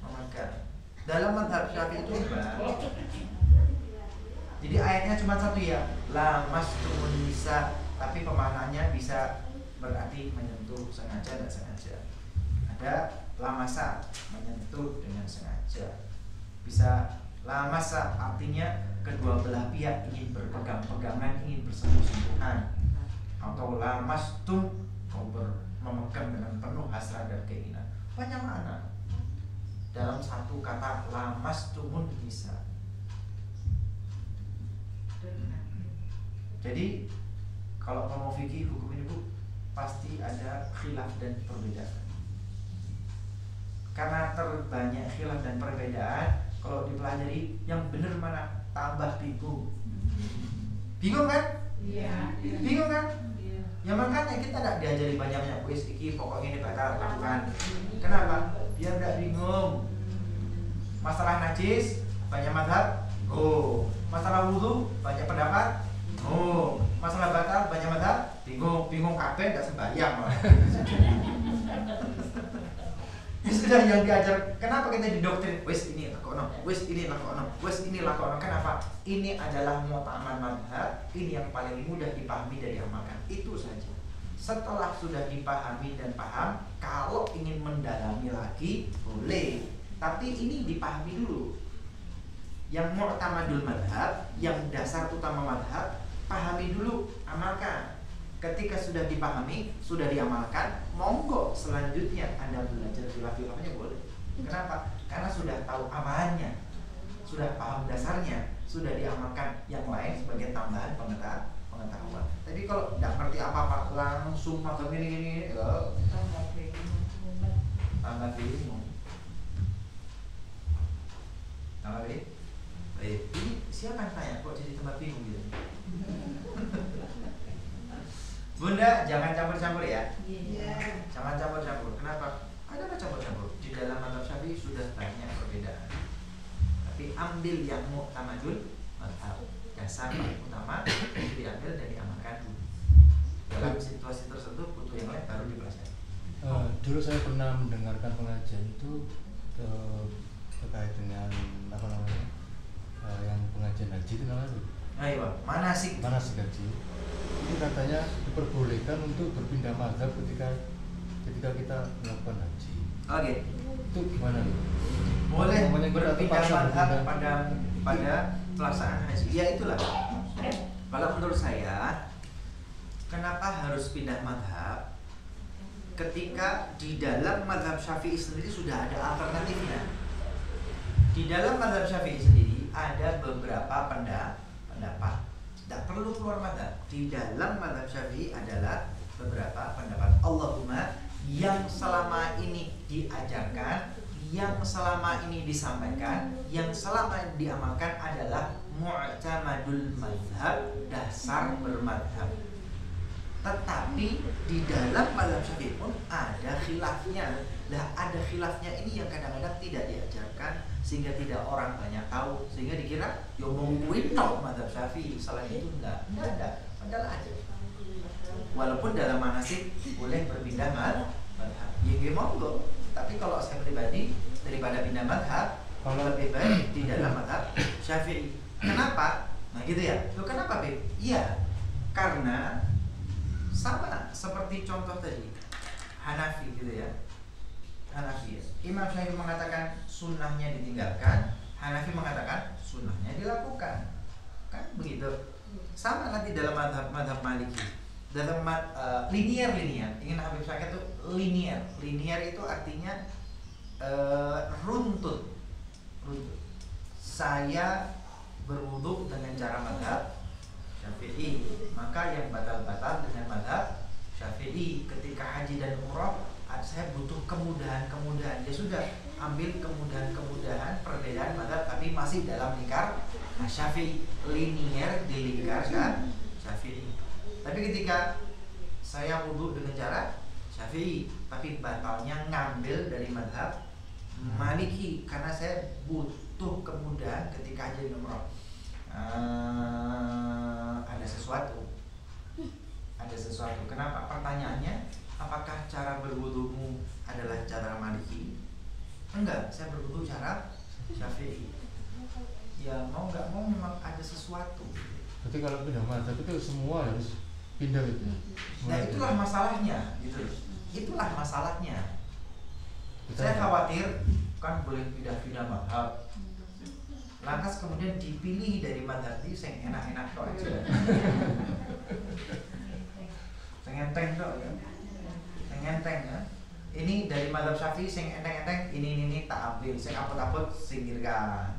Memegang. Dalam mazhab Syafi'i itu enggak. Jadi ayatnya cuma satu ya, lamastumun nisa, tapi pemaknaannya bisa berarti menyentuh sengaja dan sengaja. Ada lamasa, menyentuh dengan sengaja. Bisa lamasa artinya kedua belah pihak ingin berpegang-pegangan, ingin bersentuh-sentuhan. atau lamastum, kau memegang dengan penuh hasrat dan keinginan. Banyak makna dalam satu kata lamastumun nisa. Jadi kalau ngomong fikih hukum ini Bu, pasti ada khilaf dan perbedaan. Karena terbanyak khilaf dan perbedaan, kalau dipelajari yang benar mana, tambah bingung. Bingung kan? Iya. Bingung kan? Ya makanya kita tidak diajari banyak-banyak kuis iki, pokoknya ini bakal lakukan. Kenapa? Biar tidak bingung. Masalah najis banyak mazhab, masalah wudhu banyak pendapat, masalah batal banyak mazhab, bingung kabeh tidak sembahyang. Ya sudah yang diajar. Kenapa kita didoktrin? Wes ini lakono, wes ini lakono, wes ini lakono. Kenapa? Ini adalah mu'tamad madhab. Ini yang paling mudah dipahami dan diamalkan. Itu saja. Setelah sudah dipahami dan paham, kalau ingin mendalami lagi boleh. Tapi ini dipahami dulu. Yang mu'tamadul madhab, yang dasar utama madhab, pahami dulu, amalkan. Ketika sudah dipahami, sudah diamalkan, monggo selanjutnya Anda belajar khilaf-khilafnya boleh. Kenapa? Karena sudah tahu amalannya, sudah paham dasarnya, sudah diamalkan yang lain sebagai tambahan pengetahuan. Tapi kalau tidak ngerti apa-apa, langsung macam ini, tambah bingung. Baik, ini siapa yang tanya kok jadi tambah bingung gitu? Bunda, jangan campur-campur ya. Iya. Jangan campur-campur. Kenapa? Ada apa campur-campur? Di dalam mazhab Syafi'i sudah banyak perbedaan. Tapi ambil yang mu'tamadul mazhab, dasar paling utama itu diambil dan diamalkan dulu. Dalam situasi tersebut butuh yang lain baru dipelajari. Dulu saya pernah mendengarkan pengajian itu terkait dengan apa namanya, yang pengajian haji itu namanya Ayo, manasik haji. Ini katanya diperbolehkan untuk berpindah mazhab ketika kita melakukan haji. Oke. Itu gimana nih? Boleh Namanya kita berpindah terpaksa mazhab berpindah. pada pelaksanaan haji. Ya itulah. Kalau menurut saya, kenapa harus pindah mazhab? Ketika di dalam mazhab Syafi'i sendiri sudah ada alternatifnya. Di dalam mazhab Syafi'i sendiri ada beberapa pendapat. Tidak perlu keluar mazhab. Di dalam mazhab Syafi'i adalah beberapa pendapat. Allahumma yang selama ini diajarkan, yang selama ini disampaikan, yang selama ini diamalkan adalah mu'tamadul mazhab, dasar bermadhab. Tetapi di dalam mazhab Syafi'i pun ada khilafnya. Nah, ada khilafnya ini yang kadang-kadang tidak diajarkan sehingga tidak orang banyak tahu, sehingga dikira yo ngomongin tok mazhab Syafi'i, selain itu enggak ada. Padahal aja. Walaupun dalam manasik boleh berpindah mazhab, ya monggo. Tapi kalau saya pribadi daripada pindah mazhab, lebih baik di dalam mazhab Syafi'i. Kenapa? Nah gitu ya. Loh kenapa, Beb? Iya. Karena sama seperti contoh tadi Hanafi gitu ya. Hanafi ya. Imam Syafi'i mengatakan sunnahnya ditinggalkan, Hanafi mengatakan sunnahnya dilakukan. Kan begitu. Sama nanti dalam mazhab Maliki. Dalam linear. Ingin Habib Syakir itu linear. Linear itu artinya runtut. Saya berwudu dengan cara mazhab Syafi'i, maka yang batal-batal dengan mazhab Syafi'i. Ketika haji dan umrah, saya butuh kemudahan. Ya sudah, ambil kemudahan perbedaan mazhab, tapi masih dalam lingkar Syafi'i, linear di lingkar Syafi'i. Tapi ketika saya wudu dengan cara Syafi'i, tapi batalnya ngambil dari mazhab Maliki karena saya butuh kemudahan ketika haji dan umrah. Ada sesuatu. Kenapa? Pertanyaannya, apakah cara berwudumu adalah cara Maliki? Enggak, saya berwudu cara Syafi'i. Ya mau nggak mau memang ada sesuatu. Berarti kalau pindah mazhab itu semua harus pindah gitu. Nah itulah masalahnya, gitu. Itulah masalahnya. Saya khawatir kan boleh pindah mazhab. Lantas kemudian dipilih dari mazhab itu yang enak-enak kok aja. enteng dok ya. Enteng ya. Ini dari mazhab Syafi'i sing enteng-enteng ini tak ambil, sing apot-apot singkirkan.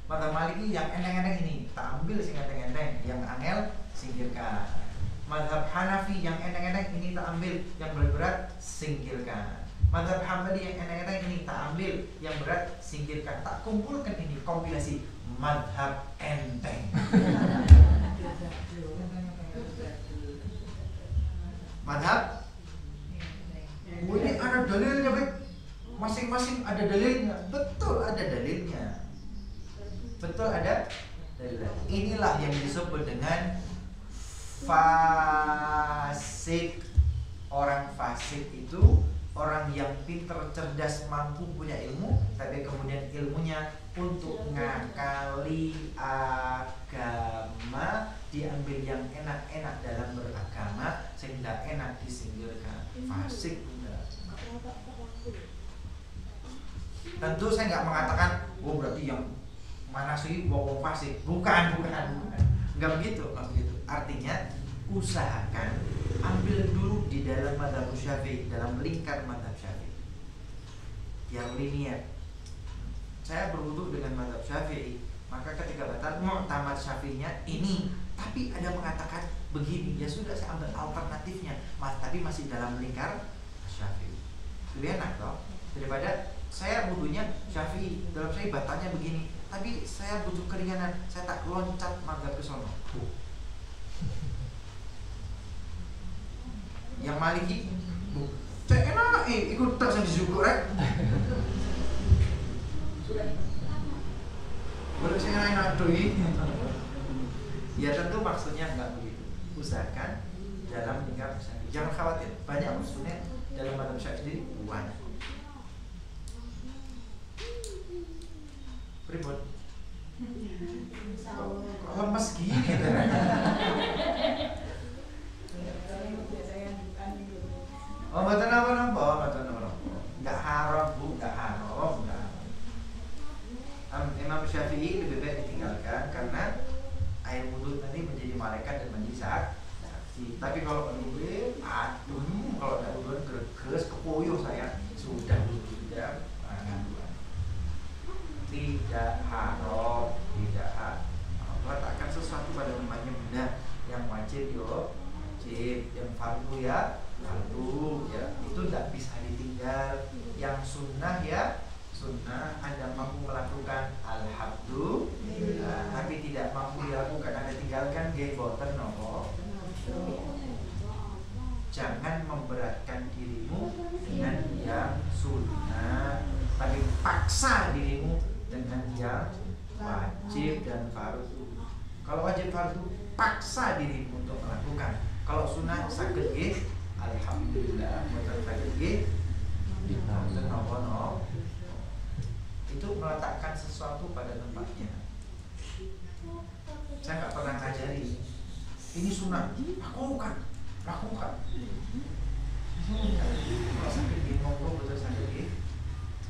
Mazhab Maliki yang enteng-enteng ini tak ambil, sing enteng-enteng, yang angel singkirkan. Mazhab Hanafi yang enteng-enteng ini tak ambil, yang berat-berat singkirkan. Mazhab Hambali yang enteng-enteng ini tak ambil, yang berat singkirkan. Tak kumpulkan ini kompilasi mazhab enteng. Mazhab ini ada dalilnya, Beb. Masing-masing ada dalilnya. Betul ada dalilnya. Betul ada dalilnya. Inilah yang disebut dengan fasik. Orang fasik itu orang yang pintar, cerdas, mampu, punya ilmu, tapi kemudian ilmunya untuk ngakali agama, diambil yang enak-enak dalam beragama sehingga enak disingkirkan. Fasik enggak. Tentu saya nggak mengatakan, oh berarti yang mana sih wong fasik. Bukan. Nggak begitu. Artinya usahakan ambil dulu di dalam mazhab Syafi'i, dalam lingkar mazhab Syafi'i yang linear. Saya berwudu dengan mazhab Syafi'i, maka ketika batal mu'tamad Syafi'inya ini, tapi ada mengatakan begini, ya sudah saya ambil alternatifnya, tapi masih dalam lingkar Syafi'i. Lebih enak toh daripada saya wudunya Syafi'i, dalam saya batalnya begini, tapi saya butuh keringanan, saya tak loncat mazhab ke sono. Yang Maliki, cek enak, ikut tak saya disyukur Boleh saya enak doi. Ya tentu maksudnya enggak begitu. Usahakan dalam lingkar Syafi'i. Jangan khawatir, banyak maksudnya dalam mazhab Syafi'i banyak. Pribon. Kok lemes gini kan? Oh, betul apa? Enggak haram, Bu, enggak haram. Imam Syafi'i lebih baik ditinggalkan karena air wudhu nanti menjadi malaikat dan menjadi saksi. Tapi kalau wudhu, kalau ada wudhu gerges kepuyuh saya sudah tidak haram, tidak haram. Letakkan sesuatu pada tempatnya benar. Yang wajib wajib, yang fardu ya itu tidak bisa ditinggal. Yang sunnah ya sunnah, Anda mampu melakukan alhamdulillah, tapi tidak mampu dilakukan, Anda tinggalkan boten nopo. Jangan memberatkan dirimu dengan yang sunnah, tapi paksa dirimu dengan yang wajib dan fardu. Kalau wajib fardu, paksa dirimu untuk melakukan. Kalau sunnah saged nggih, alhamdulillah, boten saged nggih, boten napa-napa. Itu meletakkan sesuatu pada tempatnya. Saya nggak pernah ngajari ini sunnah, lakukan. Kalau sakit gini ngomong betul sakit gini,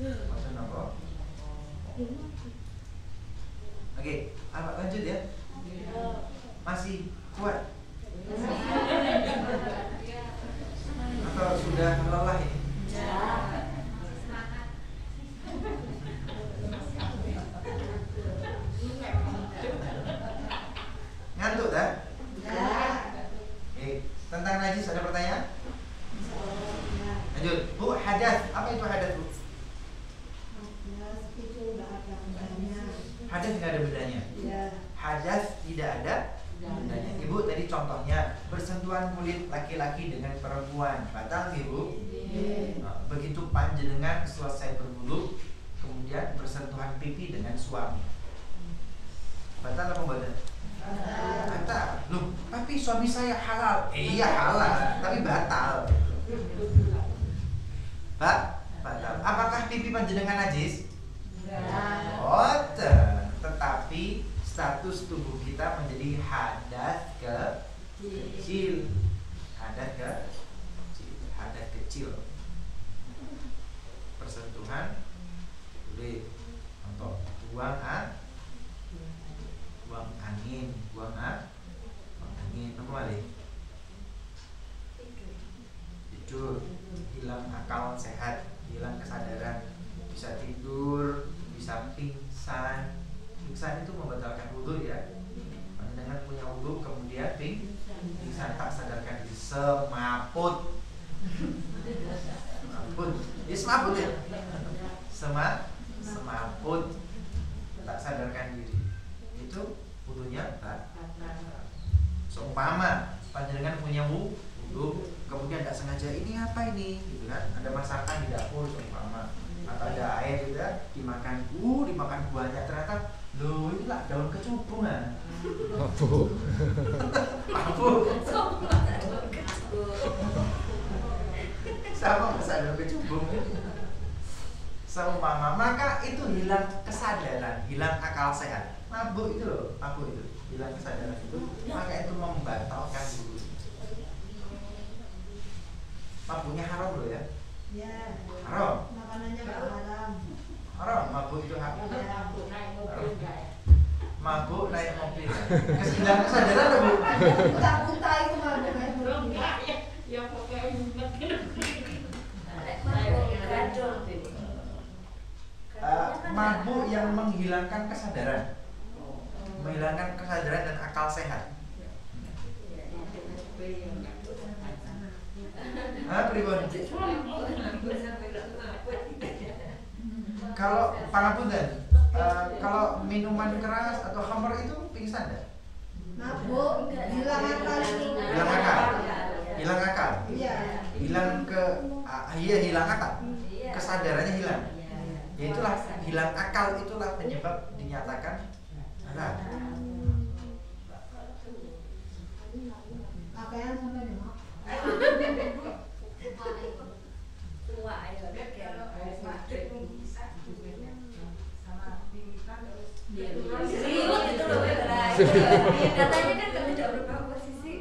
maksud apa? Oke, apa lanjut ya? Masih kuat? Atau sudah lelah ini? Ngantuk dah? Tentang najis ada pertanyaan? Lanjut, Bu, hadas. Apa itu hadas, Bu? Hadas itu nggak ada bedanya. Hadas nggak ada bedanya? Ya. Hadas tidak ada bedanya. Ibu tadi contohnya bersentuhan kulit laki-laki dengan perempuan, batal nggih, Bu? Begitu panjenengan selesai berwudu, kemudian bersentuhan pipi dengan suami, batal apa batal? Batal. Loh, tapi suami saya halal. Iya halal, tapi batal. Batal. Apakah pipi panjenengan najis? Boten. Tetapi status tubuh kita menjadi hadas kecil. Hadas kecil. Persentuhan boleh untuk buang angin, apa lagi? semaput, tak sadarkan diri, itu wudunya tak. Seumpama panjenengan punya wudu, kemudian tidak sengaja ini apa ini, gitu kan? Ada masakan di dapur seumpama, atau ada air gitu ya, dimakan banyak, ternyata loh ini lah daun kecubungan. Mabuk. Sama masa daun kecubung. Seumpama, maka itu hilang kesadaran, hilang akal sehat. Mabuk itu loh, mabuk itu hilang kesadaran itu, maka itu membatalkan wudu. Mabuknya haram loh ya. Ya. Haram. Makanannya nggak haram. Haram, mabuk itu haram. Mabuk naik mobil. Hilang kesadaran loh Bu. Buta-buta itu mabuk kayak Belum burung. enggak ya. Ya pokoknya mumet. Mabuk yang menghilangkan kesadaran, menghilangkan kesadaran dan akal sehat. Pribon. Kalau pangapunten, kalau minuman keras atau khamr itu pingsan enggak? Mabuk, hilang akal itu. Hilang akal. Hilang akal. Iya. Hilang akal. Kesadarannya hilang. Ya itulah hilang akal, itulah penyebab dinyatakan halal. Pakaian sampai demam. Katanya kan kalau tidak berubah posisi.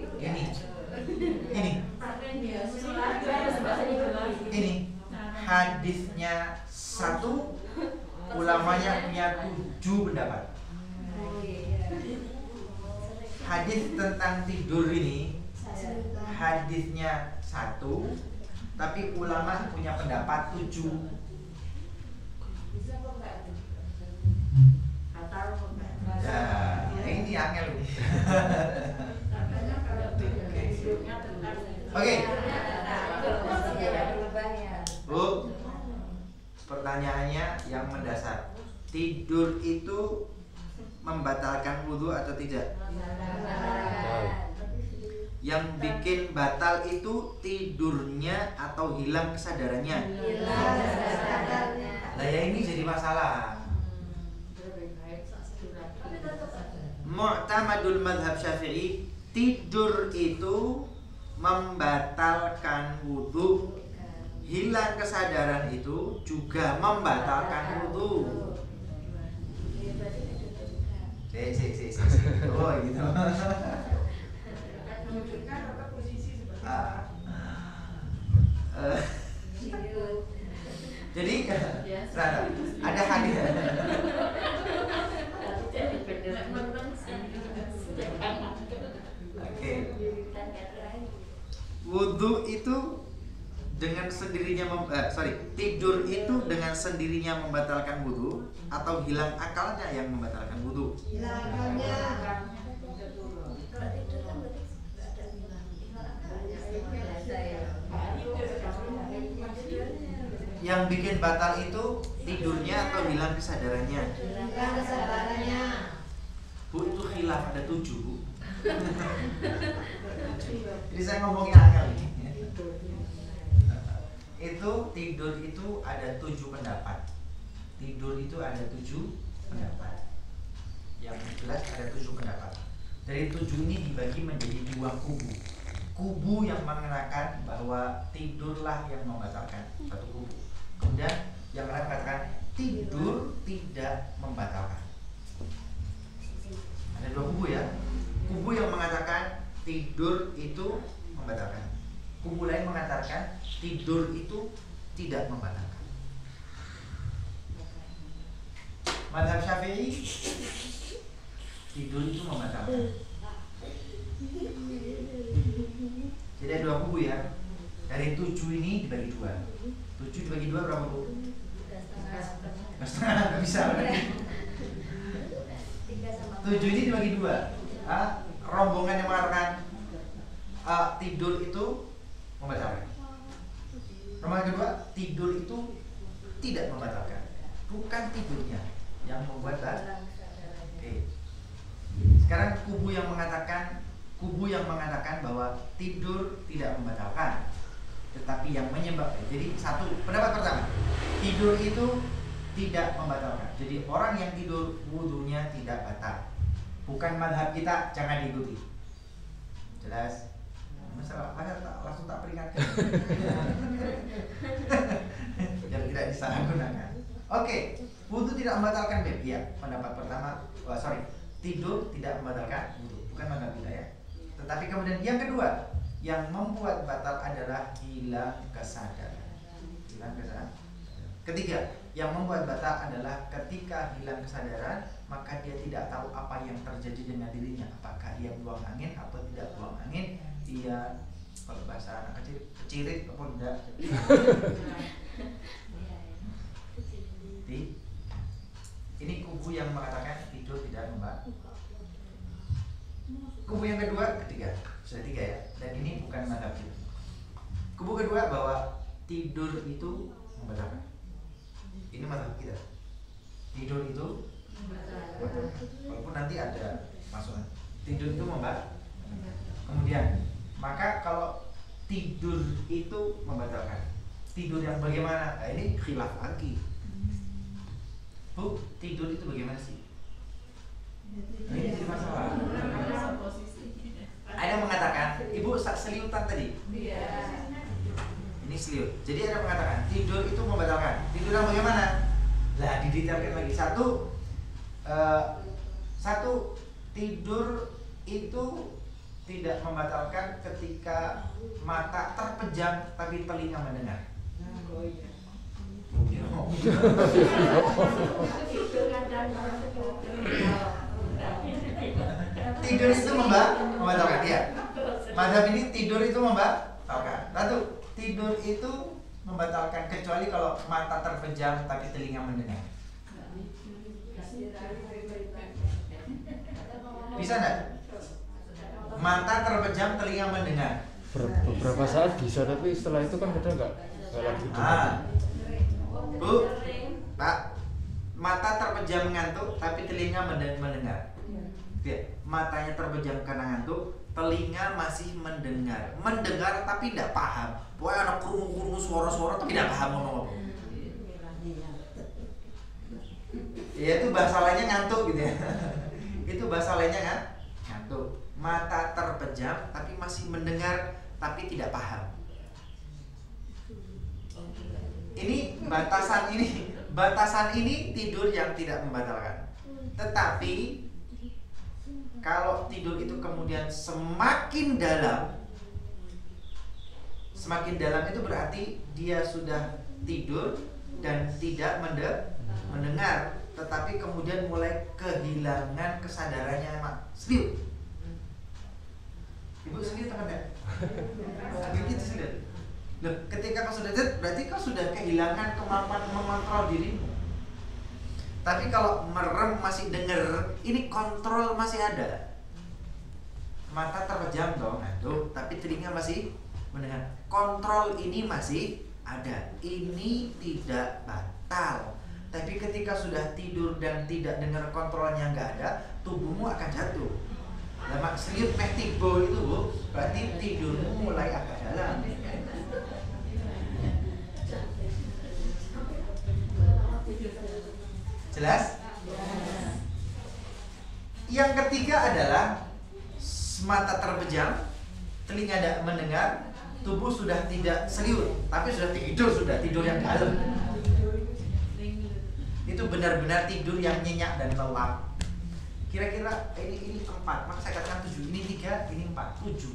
Ini hadisnya satu, ulamanya punya 7 pendapat. Hadis tentang tidur ini hadisnya 1, tapi ulama punya pendapat 7. Ya, ini angel ini. Oke. Bu, pertanyaannya yang mendasar, tidur itu membatalkan wudhu atau tidak? Yang bikin batal itu tidurnya atau hilang kesadarannya? Nah ya ini jadi masalah. Mu'tamadul madhab syafi'i, tidur itu membatalkan wudhu, hilang kesadaran itu juga membatalkan wudhu. Oh gitu. Menunjukkan apa posisi seperti Jadi ada hadis. Oke. Wudhu itu dengan sendirinya tidur itu dengan sendirinya membatalkan wudhu atau hilang akalnya yang membatalkan wudhu? Hilang akalnya. Yang bikin batal itu tidurnya atau hilang kesadarannya? Hilang kesadarannya. Bu, itu khilaf, ada 7 Bu. Jadi saya ngomongin angel ini. Itu tidur itu ada 7 pendapat. Tidur itu ada 7 pendapat. Yang jelas ada 7 pendapat. Dari 7 ini dibagi menjadi 2 kubu. Kubu yang mengatakan bahwa tidurlah yang membatalkan, satu kubu. Kemudian yang lain mengatakan tidur tidak membatalkan. Ada 2 kubu ya. Kubu yang mengatakan tidur itu membatalkan. Kubu lain mengatakan tidur itu tidak membatalkan. Mazhab Syafi'i, tidur itu membatalkan. Jadi ada 2 kubu ya. Dari 7 ini dibagi 2. 7 dibagi 2 berapa Bu? Setengah, nggak bisa. 7 ini dibagi 2. Rombongan yang mengatakan tidur itu membatalkan. Rombongan kedua, tidur itu tidak membatalkan. bukan tidurnya yang membuat batal. Oke. Sekarang kubu yang mengatakan bahwa tidur tidak membatalkan, tetapi yang menyebabkan. Jadi satu pendapat pertama, tidur itu tidak membatalkan. Jadi orang yang tidur wudunya tidak batal. Bukan mazhab kita, jangan diikuti. Jelas? Masalah langsung tak peringatkan. Yang tidak disalahgunakan. Oke, wudu tidak membatalkan beb. Ya, pendapat pertama. Tidur tidak membatalkan wudu. Bukan mazhab kita ya. Tetapi kemudian yang kedua, yang membuat batal adalah hilang kesadaran. Hilang kesadaran. Ketiga, yang membuat batal adalah ketika hilang kesadaran, maka dia tidak tahu apa yang terjadi dengan dirinya. Apakah dia buang angin atau tidak buang angin? Dia, kalau bahasa anak kecil, kecirit atau tidak? Ini kubu yang mengatakan tidur tidak membatalkan. Kubu yang ketiga, sudah tiga ya. Dan ini bukan mazhab kita. Kubu kedua bahwa tidur itu membatalkan. Ini mazhab kita. Tidur itu membatalkan. Walaupun nanti ada masukan. Tidur itu membatalkan. Kemudian, maka kalau tidur itu membatalkan, tidur yang bagaimana? Nah, ini khilaf lagi. Bu, tidur itu bagaimana sih? Ini jadi masalah. Ada yang mengatakan, ibu seliutan tadi. Ini seliut. Jadi ada yang mengatakan tidur itu membatalkan. Tidur yang bagaimana? Lah, didetailkan lagi. Satu, tidur itu tidak membatalkan ketika mata terpejam tapi telinga mendengar. Tidur itu membatalkan ya. Mazhab ini tidur itu membatalkan. Satu, tidur itu membatalkan kecuali kalau mata terpejam tapi telinga mendengar. Bisa enggak? Mata terpejam, telinga mendengar. Beberapa saat bisa, tapi setelah itu kan kadang nggak lagi. Bu, Pak, mata terpejam ngantuk, tapi telinga mendengar. Ya, matanya terpejam karena ngantuk, telinga masih mendengar. Mendengar tapi tidak paham. Pokoknya ada kurung-kurung suara-suara tapi tidak paham ngomong apa. Ya itu bahasa lainnya ngantuk gitu ya. Itu bahasa lainnya kan ngantuk. Mata terpejam tapi masih mendengar tapi tidak paham. Ini batasan ini tidur yang tidak membatalkan. Tetapi kalau tidur itu kemudian semakin dalam itu berarti dia sudah tidur dan tidak mendengar, tetapi kemudian mulai kehilangan kesadarannya, sleep. Ibu sendiri tahu enggak? Gitu sudah. Loh, ketika kau sudah dead, berarti kau sudah kehilangan kemampuan mengontrol dirimu. Tapi kalau merem masih dengar, ini kontrol masih ada. Mata terpejam dong, ngantuk, tapi telinga masih mendengar. Kontrol ini masih ada. Ini tidak batal. Tapi ketika sudah tidur dan tidak dengar kontrolnya nggak ada, tubuhmu akan jatuh. Nah, serius tibo itu Bu, berarti tidurmu mulai agak dalam. Jelas? Yang ketiga adalah mata terpejam, telinga tidak mendengar, tubuh sudah tidak serius, tapi sudah tidur yang dalam. Itu benar-benar tidur yang nyenyak dan lelap. Kira-kira ini 4, maka saya katakan 7. Ini 3, ini 4, 7.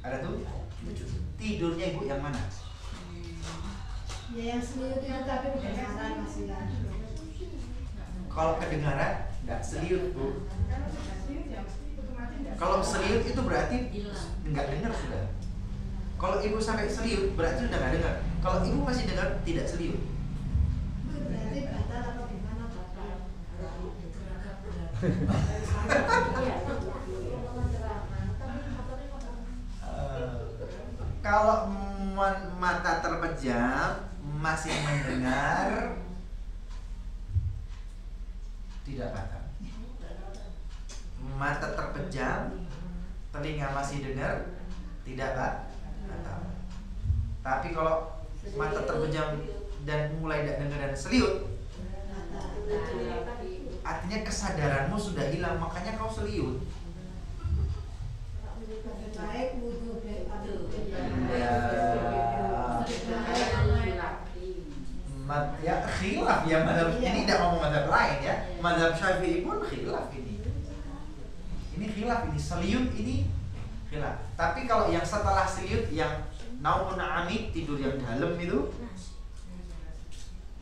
Ada tuh? 7. Tidurnya ibu yang mana? Ya yang seliut itu tapi kedengaran masih lagi. Kalau kedengaran nggak seliut Bu. Kalau seliut itu berarti nggak dengar sudah. Kalau ibu sampai seliut berarti sudah nggak dengar. Kalau ibu masih dengar tidak seliut. Berarti batal atau gimana batal? Kalau mata terpejam masih mendengar tidak batal. Mata terpejam, telinga masih dengar, tidak batal. Tapi kalau mata terpejam dan mulai tidak dengar dan seliut, artinya kesadaranmu sudah hilang, makanya kau seliut. Baik wudhu Ya khilaf ya madhab ini, tidak ngomong madhab lain ya. Madhab Syafi'i pun khilaf ini. Ini khilaf, ini seliut, ini khilaf. Tapi kalau yang setelah seliut, yang naumun amid, tidur yang dalam itu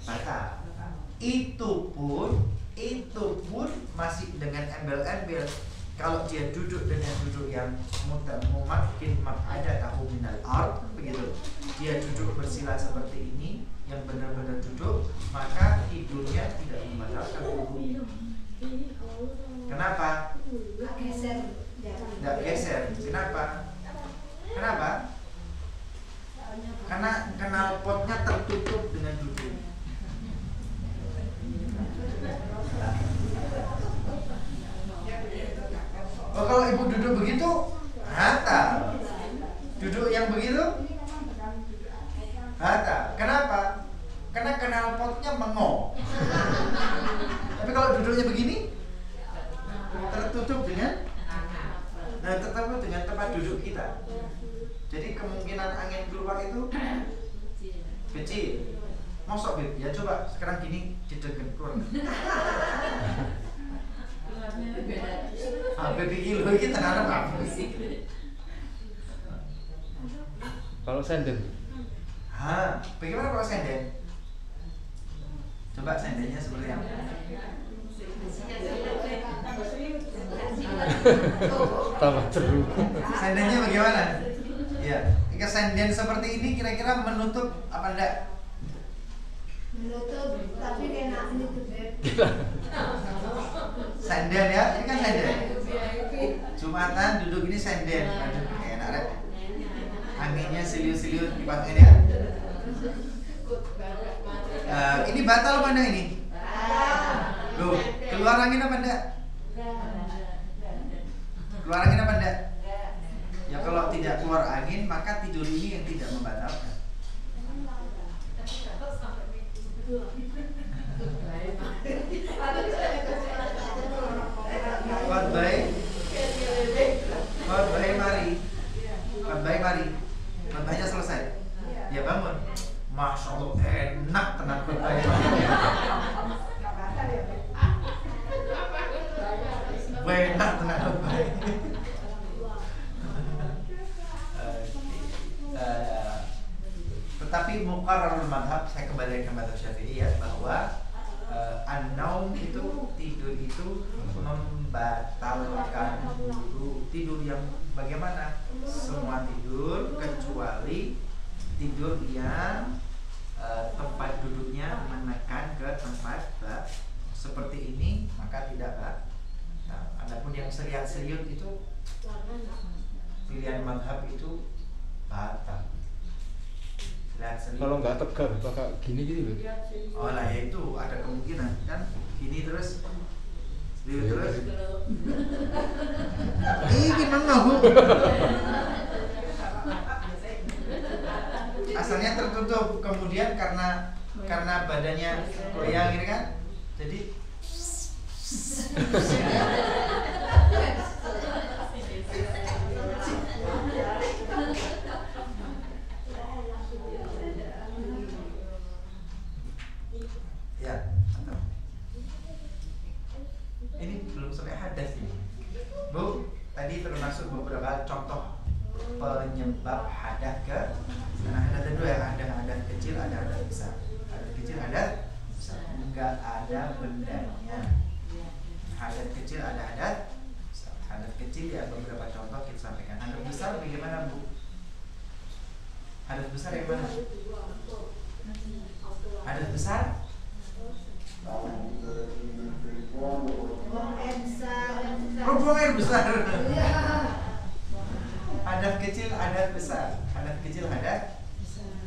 batal. Itu pun masih dengan embel-embel. Kalau dia duduk dengan duduk yang mungkin ada tahu minal ard begitu, dia duduk bersila seperti ini, yang benar-benar duduk, maka tidurnya tidak membatalkan wudu. Kenapa? Nggak geser. Kenapa? Karena knalpotnya tertutup dengan duduk. Oh, kalau ibu duduk begitu, batal. Duduk yang begitu, batal. Kenapa? Karena knalpotnya mengong. Tapi kalau duduknya begini, tertutup dengan, tertutup dengan tempat duduk kita. Jadi kemungkinan angin keluar itu kecil. Mosok Bib, ya coba sekarang gini didegan keluar. Hampir kilo kita nanam apa sih? Kalau senden? Bagaimana kalau senden? Coba sendennya seperti apa? Tambah seru. Sendennya bagaimana? Ya, jika senden seperti ini kira-kira menutup apa enggak? menutup, tapi kena ini tuh Beb. Senden ya, ini kan senden. Jumatan duduk ini senden. Enak deh. Anginnya siliut-siliut dipasangin ya. Ini batal apa enggak ini? Loh, keluar angin apa enggak? Keluar angin apa enggak? Ya kalau tidak keluar angin, maka tidur ini yang tidak membatalkan. Mari. Khotbahnya selesai. Ya bangun. Masya Allah, enak tenang khotbahnya. Enak tenang khotbahnya. Tetapi muqarrarul madhab, saya kembali ke madhab Syafi'i ya, bahwa an-naum itu, tidur itu membatalkan wudu. Tidur yang bagaimana? Semua tidur kecuali tidur yang tempat duduknya menekan ke tempat seperti ini, maka tidak batal. Adapun yang seriat-seriut itu pilihan madhab itu batal. Kalau nggak tegar, bakal gini gitu. Oh lah ya, itu ada kemungkinan kan gini terus terus ini gimana bu? Asalnya tertutup, kemudian karena badannya goyang ini kan, jadi ya, ini belum sampai hadas nih, Bu. Tadi termasuk beberapa contoh penyebab hadas ke. Karena hadas ada dua ya, ada hadas kecil, ada hadas besar. Hadas kecil, hadas besar. Enggak ada bendanya. Hadas kecil, ada hadas besar. Hadas kecil ya beberapa contoh kita sampaikan. Hadas besar bagaimana Bu? Hadas besar yang mana? Hadas besar? Buang air besar. Hadas kecil, hadas besar. Hadas kecil, hadas.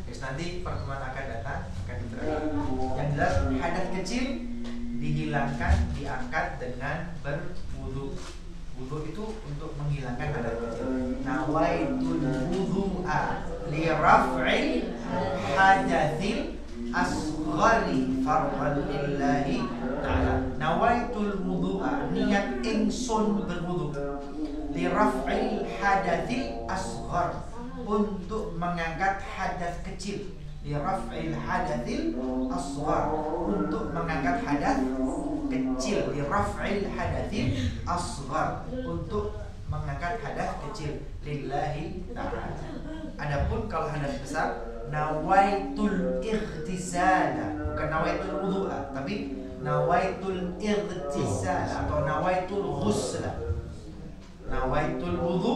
Terus nanti pertemuan akan datang akan diterangkan. Yang jelas hadas kecil dihilangkan, diangkat dengan berwudu. Wudu itu untuk menghilangkan hadas kecil. Nawaitul wudu'a li raf'il hadatsil asghari fardhan lillahi ta'ala. Nawaitul wudu'a, niat ingsun berwudu, li raf'il hadatsil asghar, untuk mengangkat hadas kecil. Li raf'il hadatsil asghar, untuk mengangkat hadas kecil. Li raf'il hadatsil asghar, untuk mengangkat hadas kecil. Lillahi ta'ala. Adapun kalau hadas besar, nawaitul ightisala, bukan nawaitul wudu'a, tapi nawaitul ightisala atau nawaitul ghusla. Nawaitul wudu,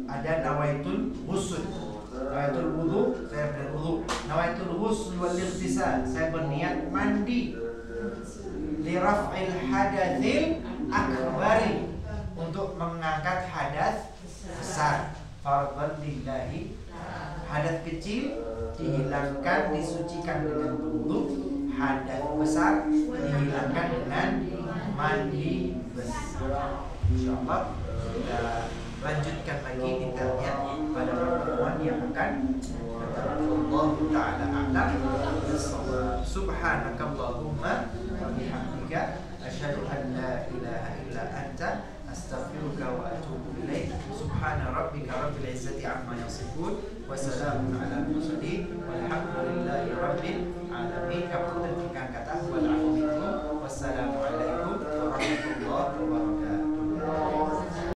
ada nawaitul ghusl. Nawaitul wudu, saya berwudu. Nawaitul ghusl wal ightisal, saya berniat mandi. Li raf'il hadatsil akbari, untuk mengangkat hadas besar. Fardhan lillahi, hadas kecil dihilangkan, disucikan dengan wudu. Hadas besar dihilangkan dengan mandi besar. Insyaallah kita lanjutkan lagi, kita lihat pada pertemuan yang akan datang. Allah Ta'ala a'lam. Subhanakallahumma wa bihamdika asyhadu an la ilaha illa anta astaghfiruka wa atubu ilaik. Subhana rabbika rabbil izzati amma yasifun wa salamun ala mursalin walhamdulillahi rabbil alamin. Kapunten ingkang kathah